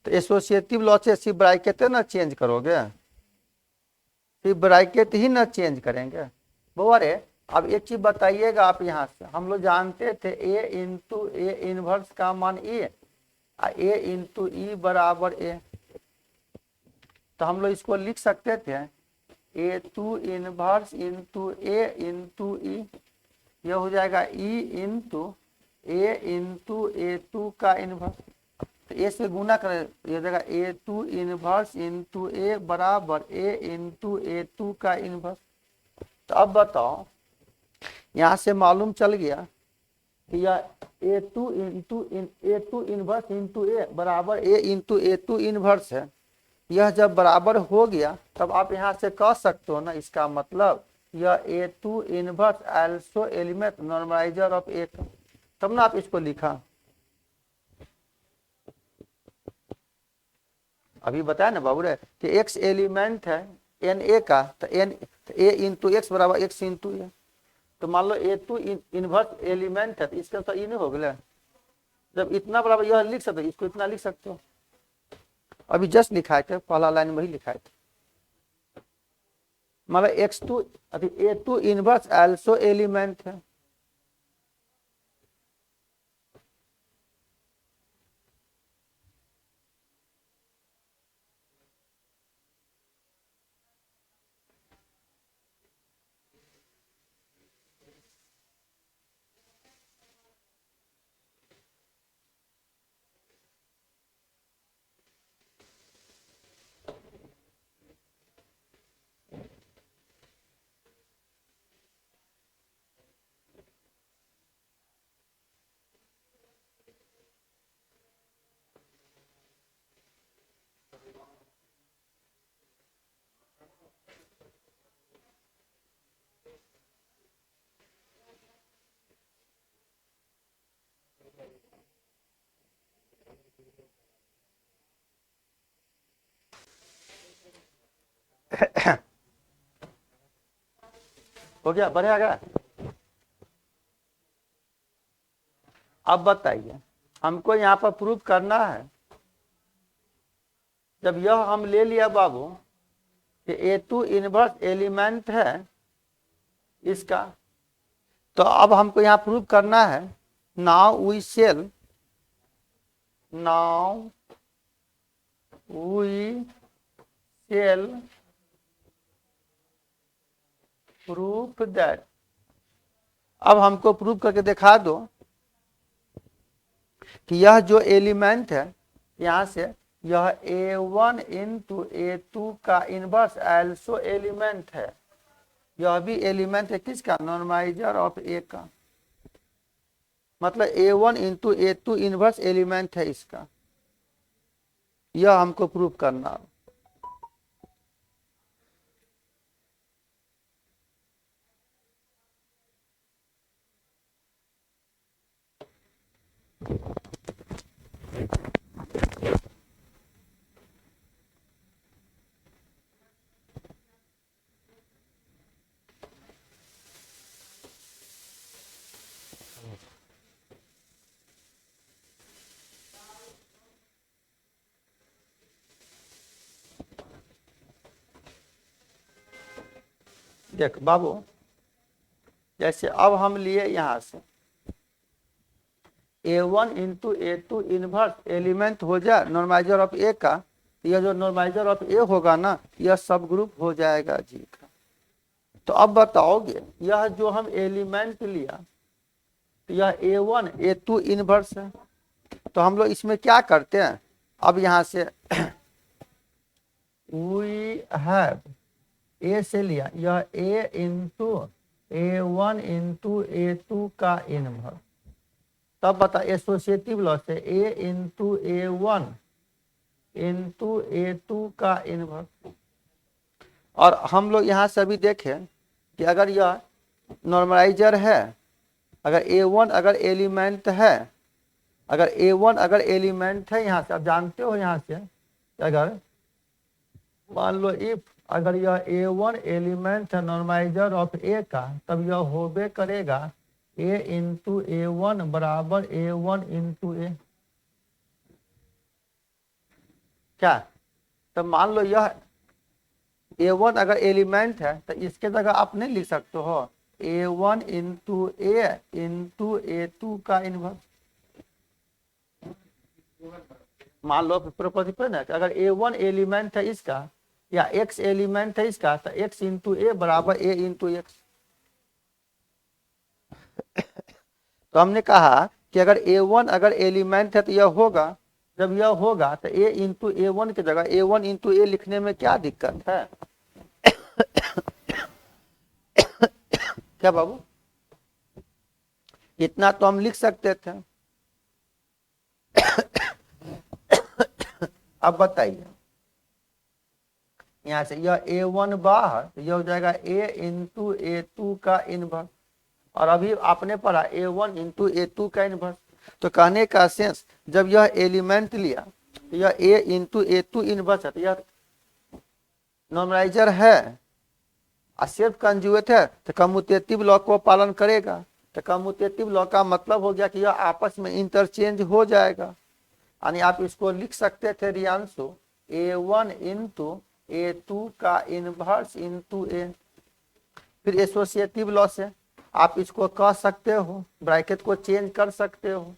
तो एसोसिएटिव लॉ से सिर्फ ब्रैकेट ना चेंज करोगे, सिर्फ ब्रैकेट ही ना चेंज करेंगे। बोरे अब एक चीज बताइएगा आप, यहाँ से हम लोग जानते थे A इंटू A इनवर्स का मान A इंटू ई बराबर A, तो हम लोग इसको लिख सकते थे A2 inverse into A into E. यह हो जाएगा E into A into A2 का इनवर्स। तो A से गुना करें, यह हो जाएगा A2 इनवर्स इंटू A बराबर A इंटू A2 का इनवर्स। तो अब बताओ, यहाँ से मालूम चल गया कि यह A2 इनवर्स इंटू A बराबर A इंटू A2 इनवर्स है। यह जब बराबर हो गया तब आप यहाँ से कह सकते हो ना, इसका मतलब यह A2 inverse also element normaliser of A का, तब ना आप इसको लिखा। अभी बताया ना बाबू रे कि X एलिमेंट है Na का, तो तो ए इंटू एक्स बराबर एक्स इंटू ए। तो मान लो ए टू इनवर्स एलिमेंट है तो इसका तो ई नहीं हो गया। जब इतना बराबर यह लिख सकते इसको इतना लिख सकते हो। अभी जस्ट लिखाए थे पहला लाइन में ही लिखाए थे। मतलब एक्स टू अभी ए टू इनवर्स एल्सो एलिमेंट है। हो गया, बढ़िया। अब बताइए हमको यहाँ पर प्रूफ करना है। जब यह हम ले लिया बाबू कि ए टू इनवर्स एलिमेंट है इसका, तो अब हमको यहाँ प्रूफ करना है। Now we shall proof that. अब हमको प्रूफ करके दिखा दो कि यह जो एलिमेंट है यहाँ से यह A1 इंटू A2 का इनवर्स एल्सो एलिमेंट है। यह भी एलिमेंट है किसका? नॉर्मलाइजर ऑफ ए का। मतलब A1 into A2 inverse element है इसका। यह हमको प्रूफ करना है। देख बाबू, जैसे अब हम लिए यहां से A1 into A2 inverse element हो जाए नॉर्मलाइजर ऑफ ए का। यह जो नॉर्मलाइजर ऑफ ए होगा ना यह सब ग्रुप हो जाएगा जी का। तो अब बताओगे यह जो हम एलिमेंट लिया तो यह A1 A2 इनवर्स है। तो हम लोग इसमें क्या करते हैं? अब यहां से वी हैव ए से लिया यह A into A1 into A2 का इनवर्स। तब बता एसोसिएटिव लॉ से A into A1 into A2 का इनवर्स। और हम लोग यहाँ से अभी देखें कि अगर यह नॉर्मलाइजर है, अगर A1 अगर एलिमेंट है, अगर A1 अगर एलिमेंट है यहाँ से, आप जानते हो यहाँ से अगर मान लो इफ अगर यह A1 एलिमेंट है नॉर्मलाइजर ऑफ ए का, तब यह होबे करेगा A इंटू A1 बराबर A1 इंटू ए। क्या? तो मान लो यह A1 अगर एलिमेंट है तो इसके जगह आप नहीं लिख सकते हो A1 इंटू ए इंटू A2 का इनवर्स। मान लो प्रॉपर्टी पर ना अगर A1 एलिमेंट है इसका या X एलिमेंट है इसका तो X इंटू ए बराबर A इंटू एक्स। तो हमने कहा कि अगर A1 अगर एलिमेंट है तो यह होगा, जब यह होगा तो A इंटू A1 की जगह A1 इंटू ए लिखने में क्या दिक्कत है? क्या बाबू, इतना तो हम लिख सकते थे। अब बताइए यहां से यह A1 बाहर तो यह हो जाएगा A इंटू A2 का इनवर्स। और अभी आपने पढ़ा A1 इंटू A2 का इनवर्स। तो कहने का सेंस जब यह एलिमेंट लिया तो यह A इंटू A2 इनवर्स है, तो यह नॉर्मलाइजर है। और सिर्फ कंजुगेट है तो कम्यूटेटिव लॉ को पालन करेगा। तो कम्यूटेटिव लॉ का मतलब हो गया कि यह आपस में इंटरचेंज हो जाएगा। यानी आप इसको लिख सकते थे रियांशु A1 इंटू A2 का इनवर्स इंटू A। फिर एसोसिएटिव लॉ से आप इसको कह सकते हो, ब्रैकेट को चेंज कर सकते हो,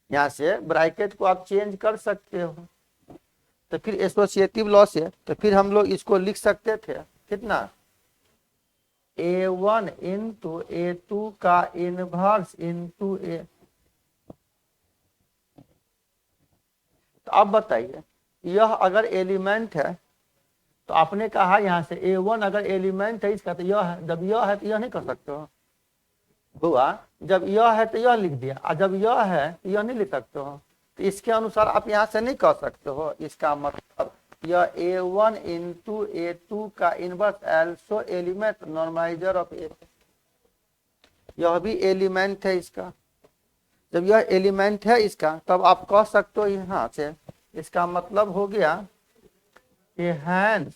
यहाँ से ब्रैकेट को आप चेंज कर सकते हो। तो फिर एसोसिएटिव लॉ से तो फिर हम लोग इसको लिख सकते थे कितना A1 इंटू A2 का इनवर्स इंटू A। तो अब बताइए यह अगर एलिमेंट है तो आपने कहा यहाँ से A1 अगर एलिमेंट है इसका तो यह है, जब यह है तो यह नहीं कर सकते हो हुआ, जब यह है तो यह लिख दिया, और जब यह है तो यह नहीं लिख सकते हो। तो इसके अनुसार आप यहाँ से नहीं कर सकते हो। इसका मतलब यह A1 इंटू A2 का inverse also element normaliser of A। यह भी एलिमेंट है इसका। जब यह एलिमेंट है इसका तब आप कह सकते हो यहाँ से, इसका मतलब हो गया कि हैंस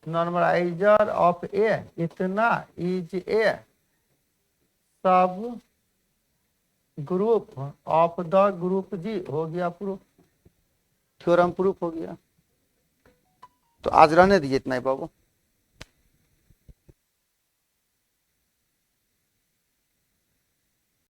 नॉर्मलाइजर ऑफ A इतना इज ए सब ग्रुप ऑफ द ग्रुप जी। हो गया प्रूफ, थ्योरम प्रूफ हो गया। तो आज रहने दीजिए इतना ही बाबू।